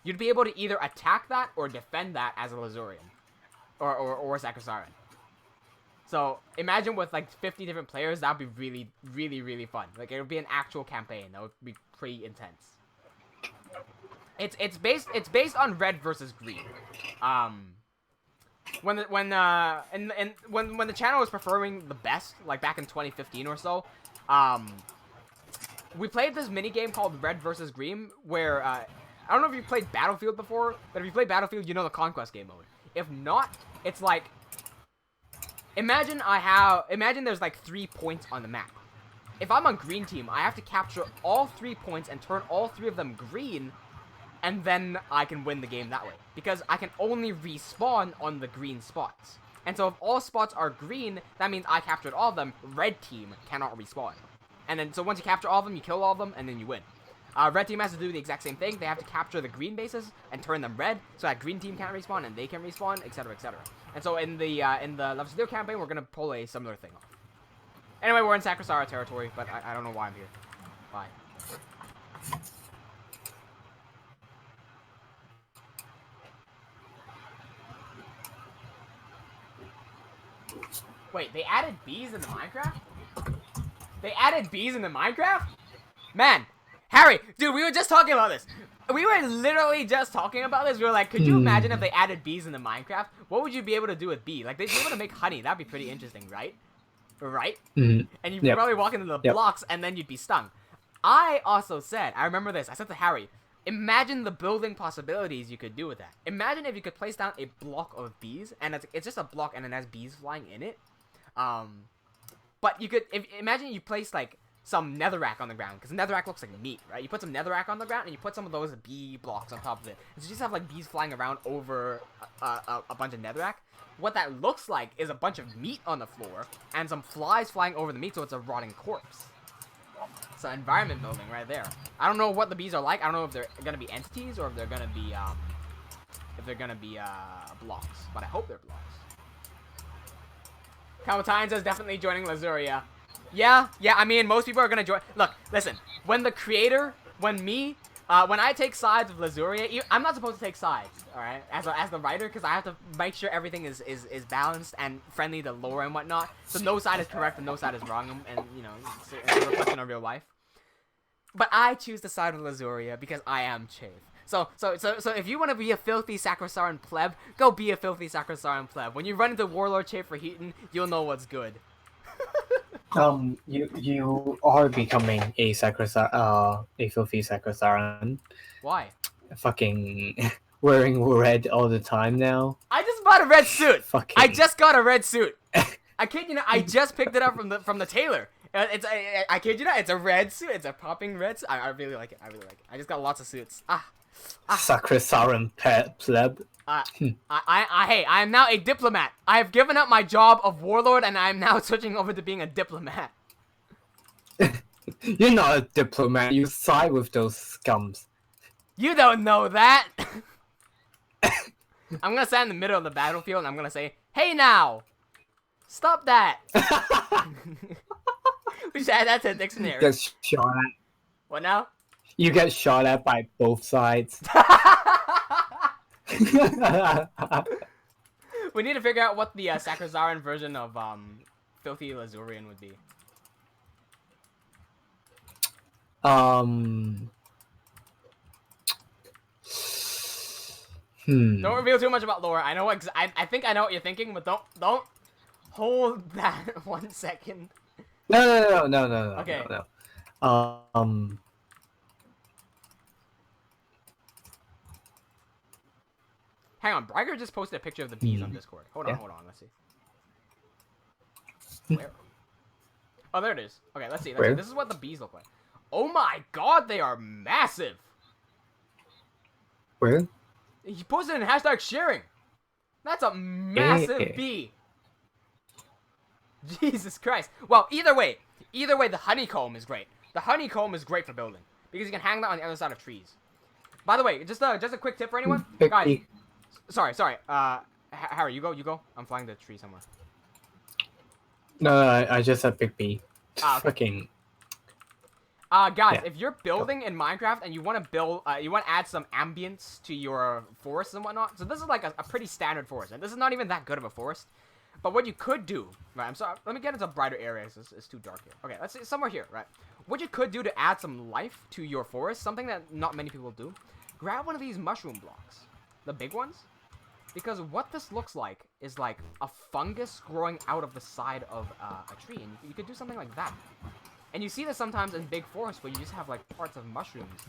You'd be able to either attack that or defend that as a Lazurian. Or a Sakrasaran. So, imagine with like 50 different players, that would be really fun. Like, it would be an actual campaign. That would be pretty intense. It's based on Red versus Green. When the channel was performing the best, like back in 2015 or so, we played this mini game called Red versus Green, where I don't know if you've played Battlefield before, but if you played Battlefield, you know the Conquest game mode. If not, it's like, imagine there's like 3 points on the map. If I'm on green team, I have to capture all 3 points and turn all 3 of them green, and then I can win the game that way. Because I can only respawn on the green spots. And so if all spots are green, that means I captured all of them. Red team cannot respawn. And then, so once you capture all of them, you kill all of them, and then you win. Red team has to do the exact same thing. They have to capture the green bases and turn them red, so that green team can't respawn and they can respawn, etc., etc. And so in the Levaslier campaign, we're gonna pull a similar thing off. Anyway, we're in Sakrasara territory, but I don't know why I'm here. Bye. Wait, they added bees into Minecraft? They added bees into Minecraft? Man. Harry, dude, we were just talking about this. We were literally just talking about this. We were like, could you imagine if they added bees into Minecraft? What would you be able to do with bees? Like, they'd be able to make honey. That'd be pretty interesting, right? right? Mhm. And you'd Yep. probably walk into the Yep. blocks, and then you'd be stung. I also said, I remember this, I said to Harry, imagine the building possibilities you could do with that. Imagine if you could place down a block of bees, and it's just a block, and it has bees flying in it. But you could, imagine you place, like, some netherrack on the ground, because netherrack looks like meat, right? You put some netherrack on the ground, and you put some of those bee blocks on top of it. And so you just have, like, bees flying around over a bunch of netherrack. What that looks like is a bunch of meat on the floor, and some flies flying over the meat, so it's a rotting corpse. It's an environment building right there. I don't know what the bees are like. I don't know if they're gonna be entities, or if they're gonna be, blocks. But I hope they're blocks. Kamatine says definitely joining Lazuria. Yeah, I mean, most people are gonna join. Look, listen, when the creator, when I take sides with Lazuria, I'm not supposed to take sides, alright, as the writer, because I have to make sure everything is balanced and friendly to lore and whatnot, so no side is correct and no side is wrong, and you know, it's a reflection of real life. But I choose the side of Lazuria because I am Chafe. So if you want to be a filthy Sacrosaran pleb, go be a filthy Sacrosaran pleb. When you run into Warlord Chafe for Heaton, you'll know what's good. You are becoming a filthy Sacrosaran. Why? Fucking wearing red all the time now. I just bought a red suit. Fucking. I just got a red suit. I kid you not. I just picked it up from the tailor. I kid you not. It's a red suit. It's a popping red suit. I really like it. I just got lots of suits. Sacrosaran pleb. Hey, I am now a diplomat. I have given up my job of warlord, and I am now switching over to being a diplomat. You're not a diplomat. You side with those scums. You don't know that. I'm gonna stand in the middle of the battlefield, and I'm gonna say, "Hey now, stop that." We should add that to the dictionary. Get shot at. What now? You get shot at by both sides. We need to figure out what the Sacrosaran version of Filthy Lazurian would be. Don't reveal too much about lore. I know. I think I know what you're thinking, but don't hold that 1 second. No. Okay. No. Hang on, Bragger just posted a picture of the bees on Discord. Hold on, let's see. Where? Oh, there it is. Okay, let's see. This is what the bees look like. Oh my god, they are massive! Where? He posted in hashtag sharing. That's a massive bee. Jesus Christ. Well, either way, the honeycomb is great. The honeycomb is great for building because you can hang that on the other side of trees. By the way, just a quick tip for anyone, guys. Sorry. Harry, you go. I'm flying the tree somewhere. No, I just said big B. Okay. Fucking. Guys, if you're building in Minecraft and you want to add some ambience to your forest and whatnot, so this is like a pretty standard forest, and this is not even that good of a forest. But what you could do, right? I'm sorry. Let me get into brighter areas. It's too dark here. Okay, let's see somewhere here, right? What you could do to add some life to your forest, something that not many people do, grab one of these mushroom blocks, the big ones, because what this looks like is like a fungus growing out of the side of a tree, and you could do something like that. And you see this sometimes in big forests where you just have like parts of mushrooms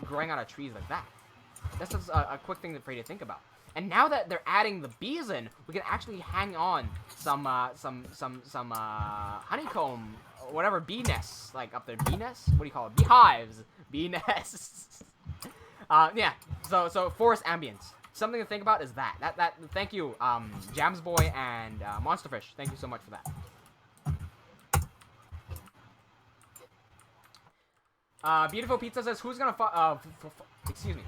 growing out of trees like that. That's just a quick thing for you to think about. And now that they're adding the bees in, we can actually hang on some honeycomb, or whatever, bee nests, like up there. Bee nests? What do you call it? Beehives. Bee nests. Yeah. So forest ambience. Something to think about is that. Thank you, Jamsboy and Monsterfish. Thank you so much for that. Beautiful Pizza says, who's gonna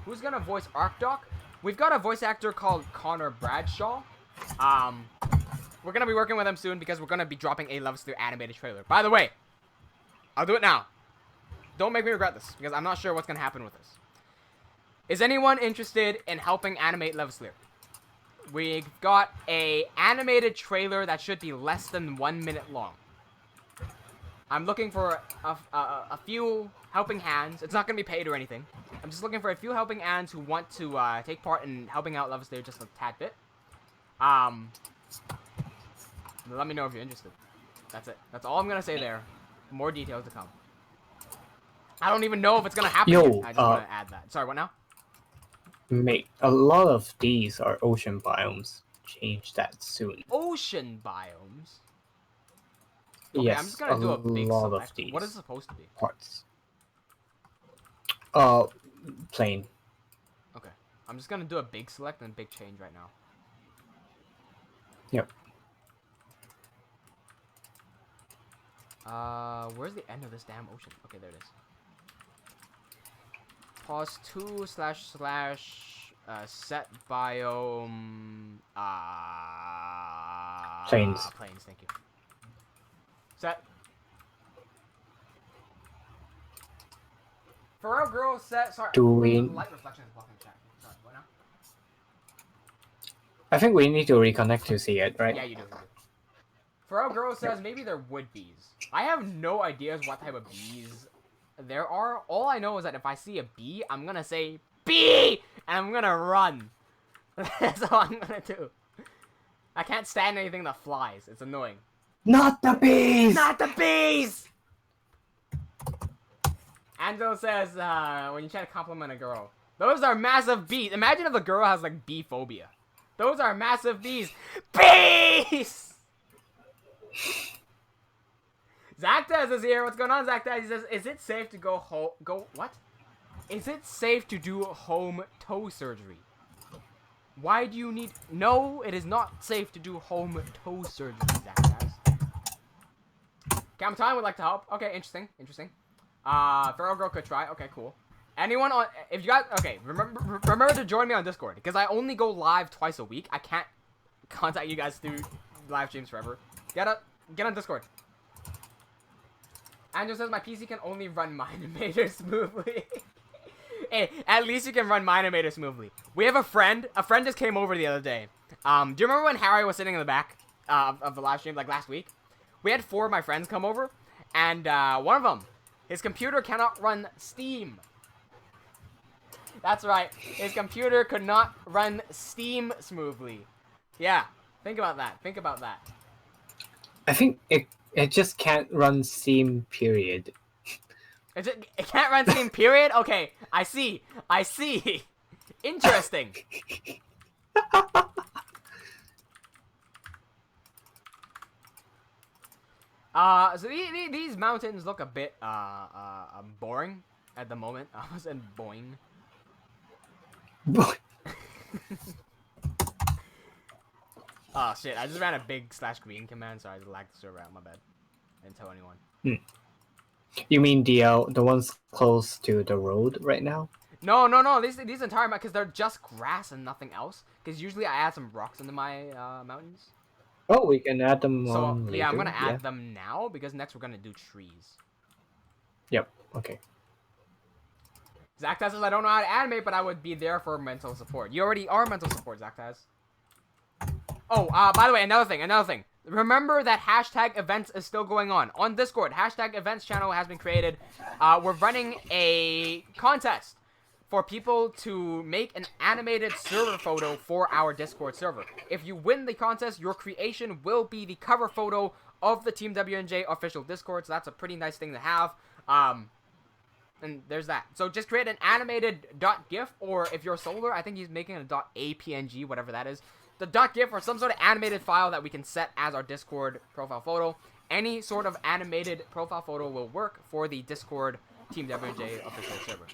who's gonna voice Arcdoc? We've got a voice actor called Connor Bradshaw. We're gonna be working with him soon because we're gonna be dropping a Levaslier animated trailer. By the way, I'll do it now. Don't make me regret this because I'm not sure what's gonna happen with this. Is anyone interested in helping animate Levaslier? We've got a animated trailer that should be less than 1 minute long. I'm looking for a few helping hands. It's not going to be paid or anything. I'm just looking for a few helping hands who want to take part in helping out Levaslier just a tad bit. Let me know if you're interested. That's it. That's all I'm gonna say there. More details to come. I don't even know if it's gonna happen Yo, yet. I just want to add that. Sorry, what now? Mate, a lot of these are ocean biomes. Change that soon. Ocean biomes. Okay, Yes, I'm just gonna do a big lot of select. these What is it supposed to be? parts. Plain. Okay. I'm just gonna do a big select and big change right now. Yep. Where's the end of this damn ocean? Okay, there it is. Pause 2 / set biome Plains. plains, thank you. Set. Pharrell girl set. Sorry. Do we? Light reflection is blocking the chat. Sorry. What now? I think we need to reconnect to see it, right? Yeah, you do. Pharrell girl says maybe they're wood bees. I have no ideas what type of bees there are. All I know is that if I see a bee, I'm gonna say bee, and I'm gonna run. That's all I'm gonna do. I can't stand anything that flies. It's annoying. Not the bees! Not the bees! Angelo says, when you try to compliment a girl, those are massive bees. Imagine if the girl has, like, bee phobia. Those are massive bees. Bees! Zactaz is here. What's going on, Zactaz? He says, is it safe to what? Is it safe to do home toe surgery? Why do you need... No, it is not safe to do home toe surgery, Zactaz. Time would like to help. Okay, interesting. Feral Girl could try. Okay, cool. Anyone on... If you guys... Okay, remember to join me on Discord. Because I only go live twice a week. I can't contact you guys through live streams forever. Get on Discord. Andrew says my PC can only run Minimator smoothly. Hey, at least you can run Minimator smoothly. We have a friend. A friend just came over the other day. Do you remember when Harry was sitting in the back of the live stream, like last week? We had 4 of my friends come over, and one of them, his computer cannot run Steam. That's right. His computer could not run Steam smoothly. Yeah, think about that. I think it just can't run Steam, period. It can't run Steam, period? Okay, I see. Interesting. So these mountains look a bit, boring at the moment. I was in boing. Oh shit, I just ran a big /green command, so I just lagged the server out, my bad. I didn't tell anyone. You mean the ones close to the road right now? No, these entire, because they're just grass and nothing else. Because usually I add some rocks into my mountains. Oh, we can add them So, later. yeah, I'm gonna add them now, because next we're gonna do trees. Yep, okay. Zactaz says, I don't know how to animate, but I would be there for mental support. You already are mental support, Zactaz. Oh, by the way, another thing. Remember that hashtag events is still going on Discord. Hashtag events channel has been created. We're running a contest for people to make an animated server photo for our Discord server. If you win the contest, your creation will be the cover photo of the TeamWnJ official Discord. So that's a pretty nice thing to have. And there's that. So just create an animated .gif, or if you're Solar, I think he's making a .apng, whatever that is. The .gif or some sort of animated file that we can set as our Discord profile photo. Any sort of animated profile photo will work for the Discord TeamWnJ official server.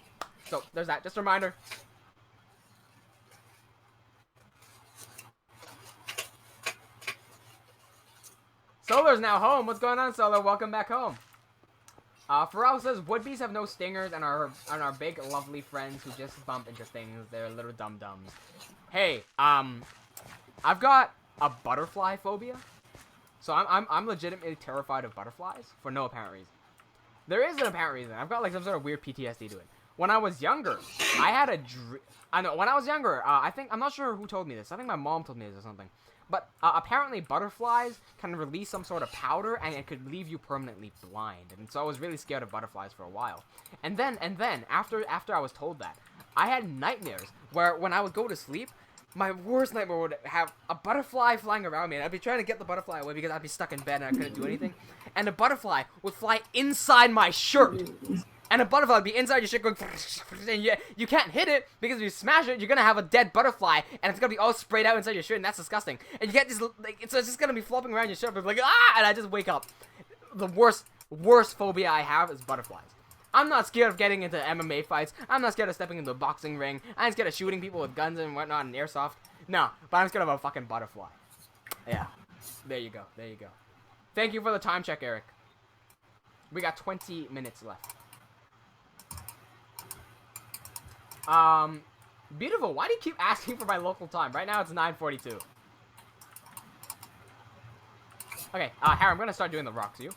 So there's that. Just a reminder. Solar's now home. What's going on, Solar? Welcome back home. Pharrell says woodbees have no stingers and are big, lovely friends who just bump into things. They're little dum-dums. Hey, I've got a butterfly phobia. So I'm legitimately terrified of butterflies for no apparent reason. There is an apparent reason. I've got like some sort of weird PTSD to it. When I was younger, I had a when I was younger, I'm not sure who told me this. I think my mom told me this or something. But apparently butterflies can release some sort of powder and it could leave you permanently blind. And so I was really scared of butterflies for a while. And then after I was told that, I had nightmares where when I would go to sleep, my worst nightmare would have a butterfly flying around me, and I'd be trying to get the butterfly away because I'd be stuck in bed and I couldn't do anything. And the butterfly would fly inside my shirt. And a butterfly would be inside your shirt going, and you can't hit it because if you smash it, you're gonna have a dead butterfly, and it's gonna be all sprayed out inside your shirt, and that's disgusting. And you get this, like, it's just gonna be flopping around your shirt, but like, ah, and I just wake up. The worst phobia I have is butterflies. I'm not scared of getting into MMA fights. I'm not scared of stepping into a boxing ring. I'm scared of shooting people with guns and whatnot and airsoft. No, but I'm scared of a fucking butterfly. Yeah, there you go, there you go. Thank you for the time check, Eric. We got 20 minutes left. Beautiful. Why do you keep asking for my local time? Right now it's 9:42. Okay, Harry, I'm gonna start doing the rocks. You?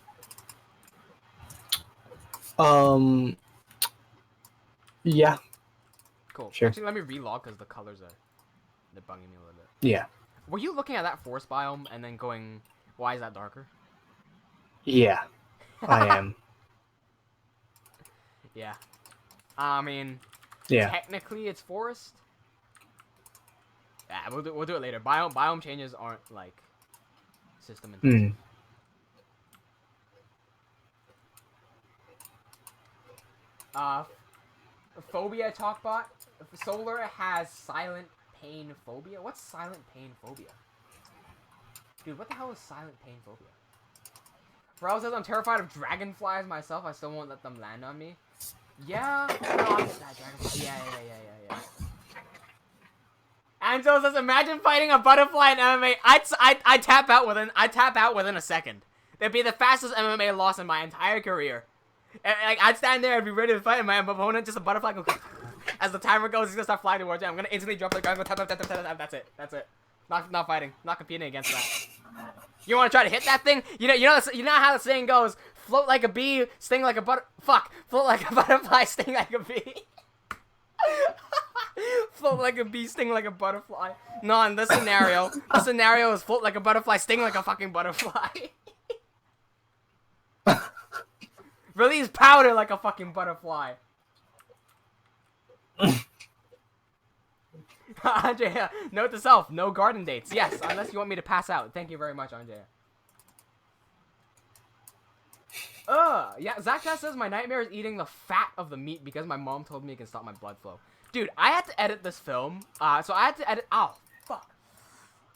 Yeah. Cool. Sure. Actually, let me relog because the colors they're bugging me a little bit. Yeah. Were you looking at that forest biome and then going, why is that darker? Yeah. I am. Yeah. I mean, Yeah. technically it's forest. Yeah, we'll do it later. Biome changes aren't like system intensive. Phobia talkbot. Solar has silent pain phobia. What's silent pain phobia? Dude, what the hell is silent pain phobia? Bro says I'm terrified of dragonflies myself. I still won't let them land on me. Yeah, no, I'll get that dragonfly. Yeah. Angelo says, imagine fighting a butterfly in MMA. I'd tap out within a second. That'd be the fastest MMA loss in my entire career. Like, I'd stand there and be ready to fight, and my opponent, just a butterfly goes, as the timer goes, he's gonna start flying towards me. I'm gonna instantly drop the gun, go tap. That's it. Not fighting. Not competing against that. You wanna try to hit that thing? You know how the saying goes, float like a bee, sting like a float like a butterfly, sting like a bee. Float like a bee, sting like a butterfly. No, in this scenario, the scenario is float like a butterfly, sting like a fucking butterfly. Release powder like a fucking butterfly. Andrea, note to self, no garden dates. Yes, unless you want me to pass out. Thank you very much, Andrea. Yeah, Zach says my nightmare is eating the fat of the meat because my mom told me it can stop my blood flow. Dude, I had to edit this film, so I had to edit. Ow, fuck!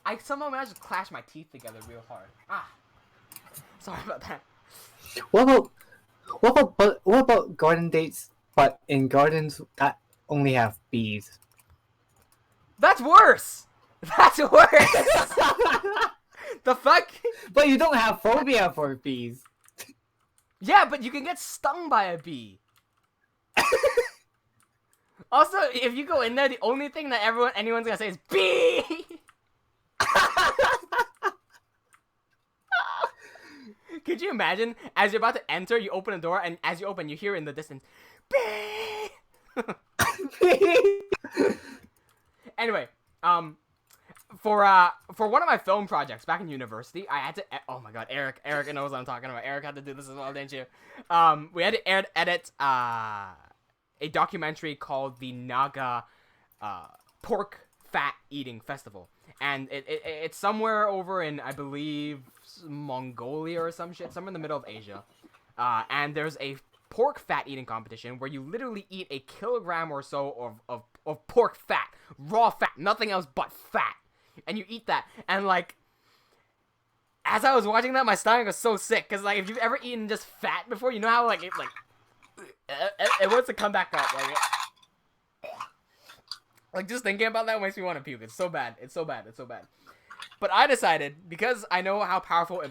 I somehow managed to clash my teeth together real hard. Sorry about that. What about garden dates, but in gardens that only have bees? That's worse. That's worse. The fuck? But you don't have phobia for bees. Yeah, but you can get stung by a bee. Also, if you go in there, the only thing that anyone's gonna say is bee. Could you imagine, as you're about to enter, you open a door, and as you open, you hear in the distance, bee. Anyway, for one of my film projects back in university, I had to oh my god, Eric knows what I'm talking about. Eric had to do this as well, didn't you? We had to edit a documentary called the Naga Pork Fat Eating Festival, and it's somewhere over in, I believe, Mongolia or some shit, somewhere in the middle of Asia, and there's a pork fat eating competition where you literally eat a kilogram or so of pork fat, raw fat, nothing else but fat, and you eat that, and like, as I was watching that, my stomach was so sick, because like, if you've ever eaten just fat before, you know how like it wants to come back up, like just thinking about that makes me want to puke. It's so bad. But I decided, because I know how powerful it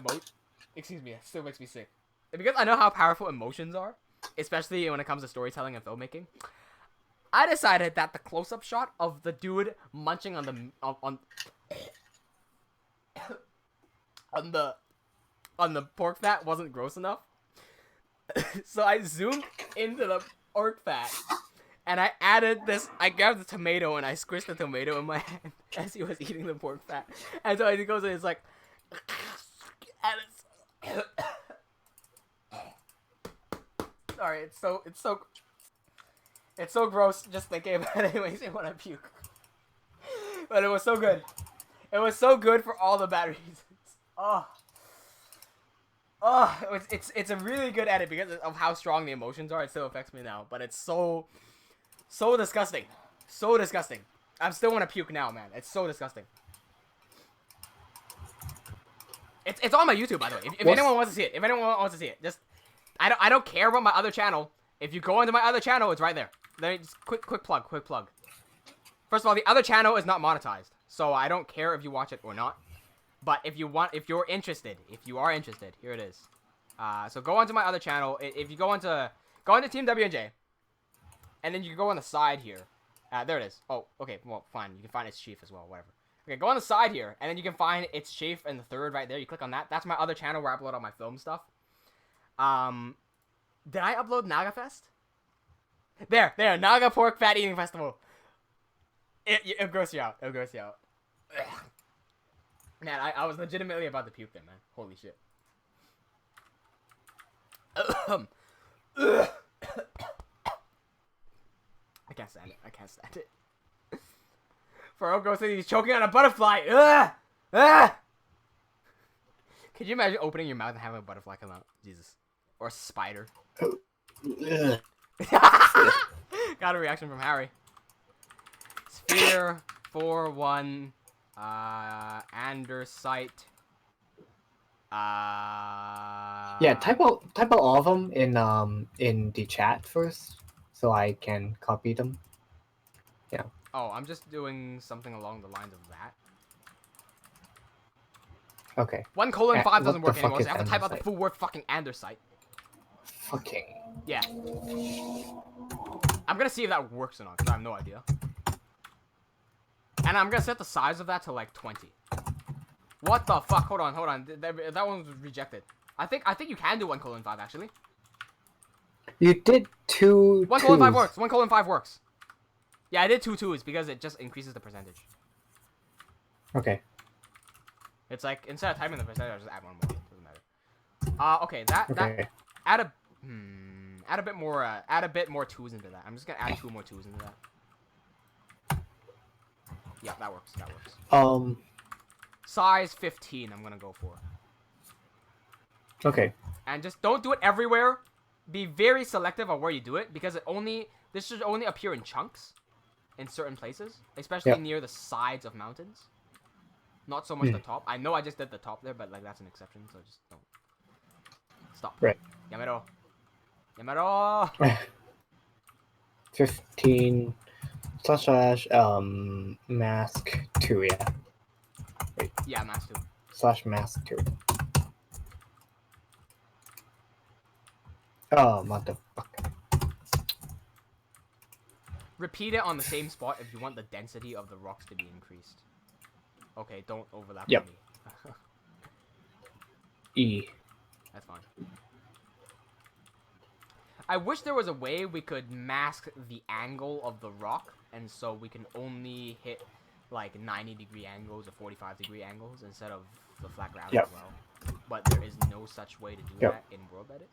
still makes me sick. Because I know how powerful emotions are, especially when it comes to storytelling and filmmaking, I decided that the close-up shot of the dude munching on the pork fat wasn't gross enough. So I zoomed into the pork fat, and I grabbed the tomato and I squished the tomato in my hand as he was eating the pork fat. And so he goes and it's like, and sorry, it's so gross just thinking about it. It makes me want to puke. But it was so good. It was so good for all the bad reasons. Oh. Oh, it's a really good edit because of how strong the emotions are. It still affects me now, but it's so disgusting. So disgusting. I still want to puke now, man. It's so disgusting. It's on my YouTube, by the way. If anyone wants to see it, just I don't care about my other channel. If you go into my other channel, it's right there. Just quick plug. First of all, the other channel is not monetized, so I don't care if you watch it or not. But if you are interested, here it is. So go onto my other channel. If you go into TeamWnJ, and then you go on the side here. There it is. Oh, okay. Well, fine. You can find its chief as well. Whatever. Okay, go on the side here, and then you can find its chief in the third right there. You click on that. That's my other channel where I upload all my film stuff. Did I upload NagaFest? There. Naga Pork Fat Eating Festival. It'll gross you out. Ugh. Man, I was legitimately about to puke there, man. Holy shit. I can't stand it. Farouk goes he's choking on a butterfly. Could you imagine opening your mouth and having a butterfly come out? Jesus. Or a spider. Got a reaction from Harry. Sphere 4-1 Andersite. Yeah, type out all of them in the chat first, so I can copy them. Yeah. Oh, I'm just doing something along the lines of that. Okay. 1:5 doesn't work anymore, so I have to type out the full word fucking Andersite. Fucking. Yeah. I'm gonna see if that works or not, because I have no idea. And I'm gonna set the size of that to like 20. What the fuck? Hold on. That one was rejected. I think you can do 1:5 actually. You did 2 1:5 works. 1:5 works. Yeah, I did 2 2s because it just increases the percentage. Okay. It's like instead of typing the percentage, I just add one more. Doesn't matter. Okay, that add a bit more 2s into that. I'm just gonna add 2 more 2s into that. Yeah, that works. Size 15, I'm gonna go for. Okay. And just don't do it everywhere. Be very selective on where you do it because this should only appear in chunks, in certain places, especially near the sides of mountains. Not so much the top. I know I just did the top there, but like that's an exception, so just don't. Stop. Right. Yamero. 15 / mask 2, yeah. Wait. Yeah, mask 2. / mask 2. Oh, motherfucker. Repeat it on the same spot if you want the density of the rocks to be increased. Okay, don't overlap Yep. with me. E. That's fine. I wish there was a way we could mask the angle of the rock, and so we can only hit like 90-degree angles or 45-degree angles instead of the flat ground as well. But there is no such way to do that in World Edit.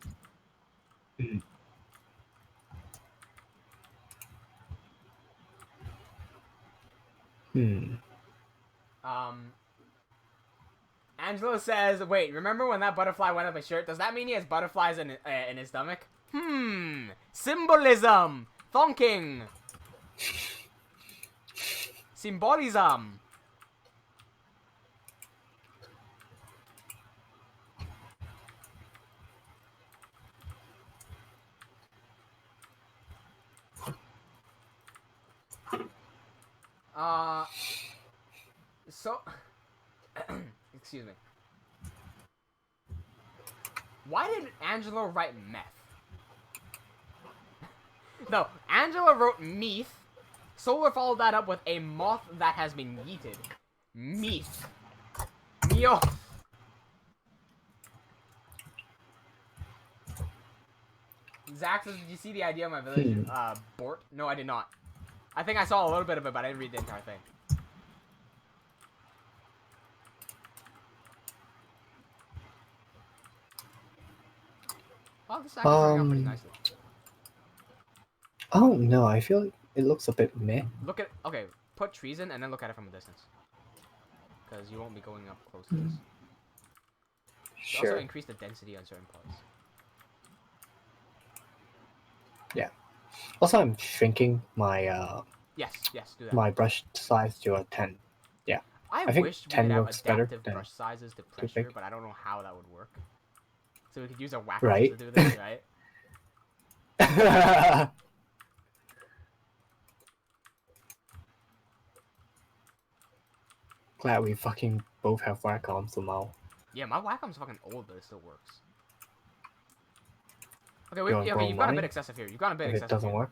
Angelo says, wait, remember when that butterfly went up his shirt? Does that mean he has butterflies in his stomach? Symbolism! Thonking! Symbolism! So... Excuse me. Why did Angelo write meth? No, Angelo wrote meath. Solar followed that up with a moth that has been yeeted. Meath. Mio. Zach says, did you see the idea of my village, Bort? No, I did not. I think I saw a little bit of it, but I didn't read the entire thing. Oh, this is actually turning out pretty nicely. Oh no, I feel like it looks a bit meh. Look at okay. put trees in and then look at it from a distance. Because you won't be going up close to this. Sure. Also increase the density on certain parts. Yeah. Also, I'm shrinking my Yes, do that. my brush size to a 10. Yeah. I think wish we 10 could have works better adaptive than brush sizes to too pressure, big. but I don't know how that would work. So we could use our whack Right. to do this, right? Glad we fucking both have Wacom somehow. Yeah, my Wacom's fucking old, but it still works. Okay, You wanna borrow you've gone a mine? bit excessive here. You've gone a bit If it excessive doesn't here. work.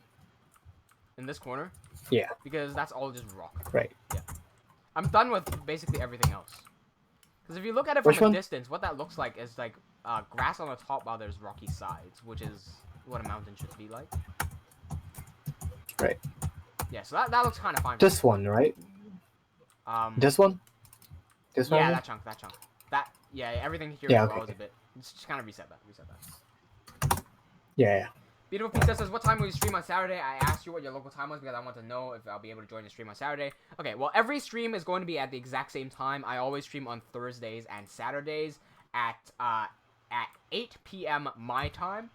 In this corner, Yeah. because that's all just rock. Right. Yeah. I'm done with basically everything else. Because if you look at it Which from a one? distance, what that looks like is like grass on the top while there's rocky sides, which is what a mountain should be like. Right. Yeah, so that looks kind of fine. This one, right? This one? This one? Yeah, that chunk. Yeah, everything here Yeah, as well okay. is a bit. Just kind of reset that. Yeah. Beautiful Pizza says, what time will you stream on Saturday? I asked you what your local time was because I want to know if I'll be able to join the stream on Saturday. Okay, well, every stream is going to be at the exact same time. I always stream on Thursdays and Saturdays at 8 p.m. my time.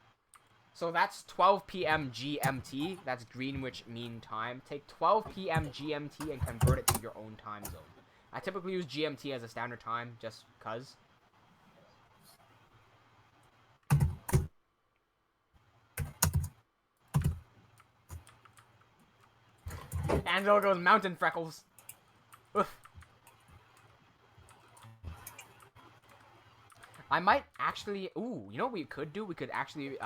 So that's 12 p.m. GMT. That's Greenwich Mean Time. Take 12 p.m. GMT and convert it to your own time zone. I typically use GMT as a standard time just because. Angelo goes mountain freckles. Oof. I might actually... Ooh, you know what we could do? We could actually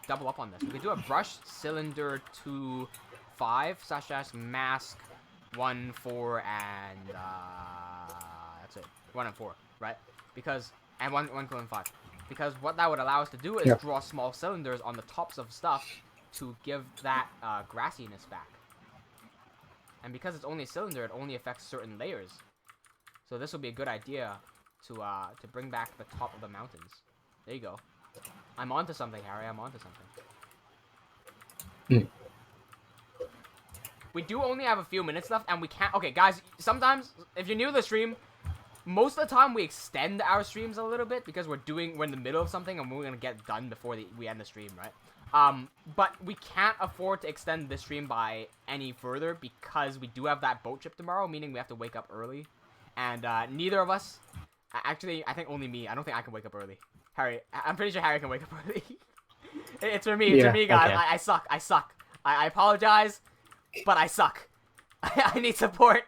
double up on this. We could do a brush cylinder 2, 5, such as mask 1, 4, and... that's it. 1 and 4, right? Because... And 1, 2, and 5. Because what that would allow us to do is draw small cylinders on the tops of stuff to give that grassiness back. And because it's only a cylinder, it only affects certain layers. So this will be a good idea to bring back the top of the mountains. There you go. I'm onto something, Harry. I'm onto something. We do only have a few minutes left, and we can't... Okay, guys, sometimes, if you're new to the stream, most of the time we extend our streams a little bit because we're in the middle of something and we're going to get done before we end the stream, right? But we can't afford to extend the stream by any further because we do have that boat trip tomorrow, meaning we have to wake up early. And neither of us... Actually, I think only me. I don't think I can wake up early. Harry, I'm pretty sure Harry can wake up early. It's for me. It's for me, guys. Okay. I suck. I apologize, but I suck. I need support.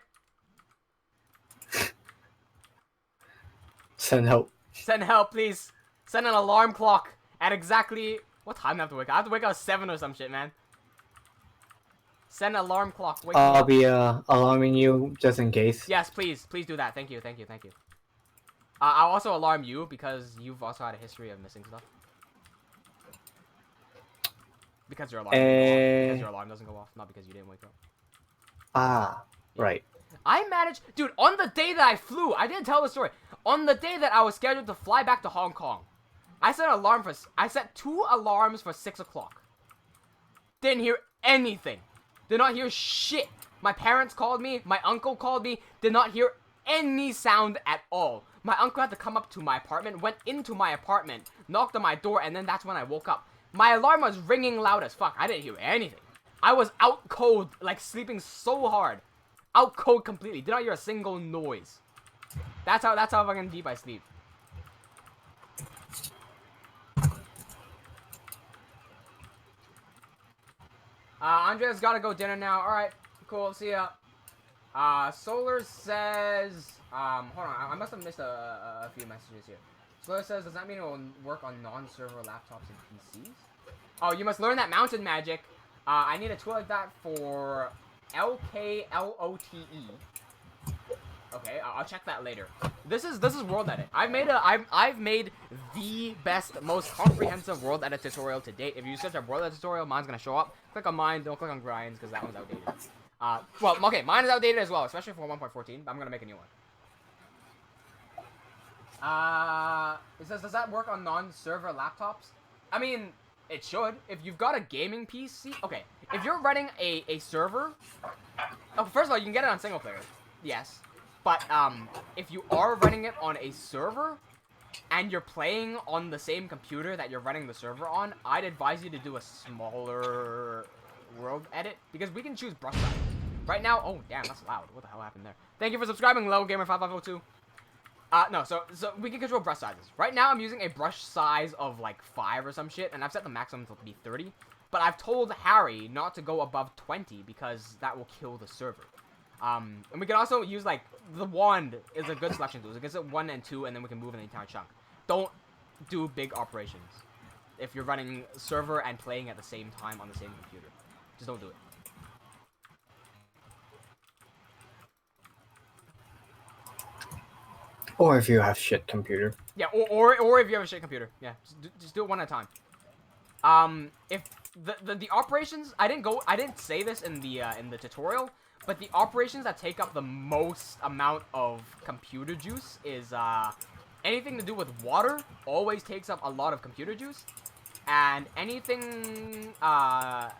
Send help. Send help, please. Send an alarm clock at exactly... What time do I have to wake up? I have to wake up at 7 or some shit, man. Send an alarm clock. Wake me I'll up. be alarming you just in case. Yes, please. Please do that. Thank you. I'll also alarm you because you've also had a history of missing stuff. Because your alarm doesn't go off, not because you didn't wake up. Right. I managed... Dude, on the day that I flew, I didn't tell the story. On the day that I was scheduled to fly back to Hong Kong, I set I set 2 alarms for 6 o'clock. Didn't hear anything. Did not hear shit. My parents called me. My uncle called me. Did not hear any sound at all. My uncle had to come up to my apartment, went into my apartment, knocked on my door, and then that's when I woke up. My alarm was ringing loud as fuck. I didn't hear anything. I was out cold, like sleeping so hard. Out cold completely. Did not hear a single noise. That's how fucking deep I sleep. Andrea's gotta go dinner now. Alright, cool, see ya. Solar says, hold on, I must have missed a few messages here. Solar says, does that mean it will work on non-server laptops and PCs? Oh, you must learn that mountain magic. I need a tool like that for LKLOTE. Okay, I'll check that later. This is World Edit. I've made the best, most comprehensive World Edit tutorial to date. If you search up World Edit tutorial, mine's gonna show up. Click on mine, don't click on Brian's because that one's outdated. Well, okay, mine is outdated as well, especially for 1.14. But I'm gonna make a new one. It says, does that work on non-server laptops? I mean, it should. If you've got a gaming PC, okay. if you're running a server, oh, first of all, you can get it on single player, yes, but if you are running it on a server and you're playing on the same computer that you're running the server on, I'd advise you to do a smaller world edit because we can choose brush size. Right now, oh damn, that's loud. What the hell happened there? Thank you for subscribing, LevelGamer5502. No, so we can control brush sizes. Right now, I'm using a brush size of like 5 or some shit, and I've set the maximum to be 30. But I've told Harry not to go above 20 because that will kill the server. And we can also use like the wand is a good selection tool. It gets it 1 and 2, and then we can move an entire chunk. Don't do big operations if you're running server and playing at the same time on the same computer. Just don't do it. Or if you have shit computer. Yeah, or if you have a shit computer. Yeah, just do it one at a time. If the operations, I didn't say this in the tutorial, but the operations that take up the most amount of computer juice is anything to do with water always takes up a lot of computer juice, and anything that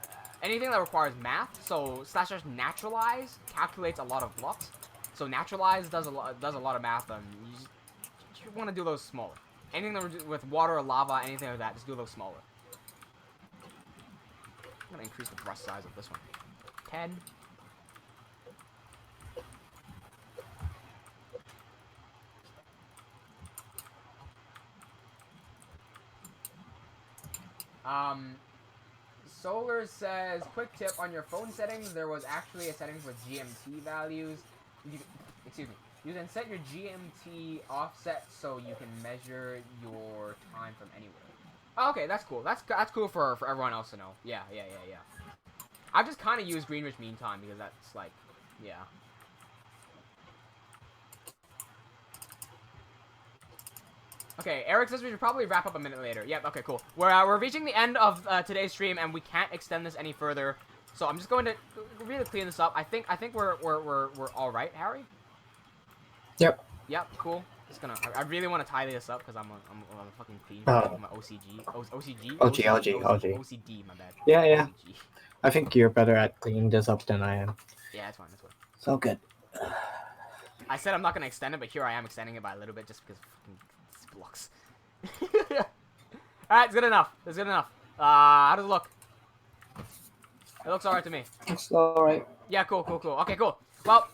requires math. So / naturalize calculates a lot of blocks. So naturalize does a lot of math, and you want to do those smaller. Anything that with water or lava, anything like that, just do those smaller. I'm gonna increase the brush size of this one. 10. Solar says, quick tip on your phone settings. There was actually a setting for GMT values. Excuse me. You can set your GMT offset so you can measure your time from anywhere. Oh, okay, that's cool. That's cool for everyone else to know. Yeah. I've just kind of used Greenwich Mean Time because that's like, yeah. Okay, Eric says we should probably wrap up a minute later. Yep, okay, cool. We're reaching the end of today's stream, and we can't extend this any further. So I'm just going to really clean this up. I think we're all right, Harry. Yep. Yep, cool. Just gonna. I really want to tie this up because I'm a fucking clean. My OCG. OCD. My bad. Yeah. OCG. I think you're better at cleaning this up than I am. Yeah, that's fine. So good. I said I'm not gonna extend it, but here I am extending it by a little bit just because fucking blocks. Alright, it's good enough. It's good enough. How does it look? It looks alright to me. It's alright. Yeah, cool. Okay, cool. Well,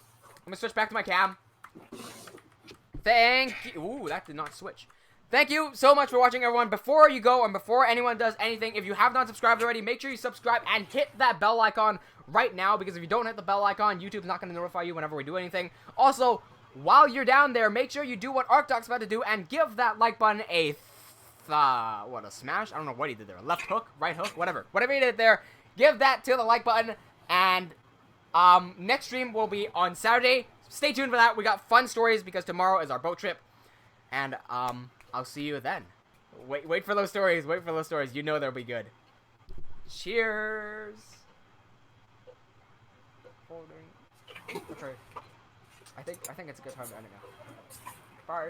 let me switch back to my cam. Thank you. Ooh, that did not switch. Thank you so much for watching, everyone. Before you go, and before anyone does anything, if you have not subscribed already, make sure you subscribe and hit that bell icon right now, because if you don't hit the bell icon, YouTube's not going to notify you whenever we do anything. Also, while you're down there, make sure you do what ArcDoc's about to do and give that like button a a smash? I don't know what he did there. A left hook, right hook, whatever. Whatever he did there, give that to the like button. And next stream will be on Saturday. Stay tuned for that. We got fun stories because tomorrow is our boat trip. And I'll see you then. Wait for those stories. Wait for those stories. You know they'll be good. Cheers. Holding. Okay. I think it's a good time to end it now. Bye.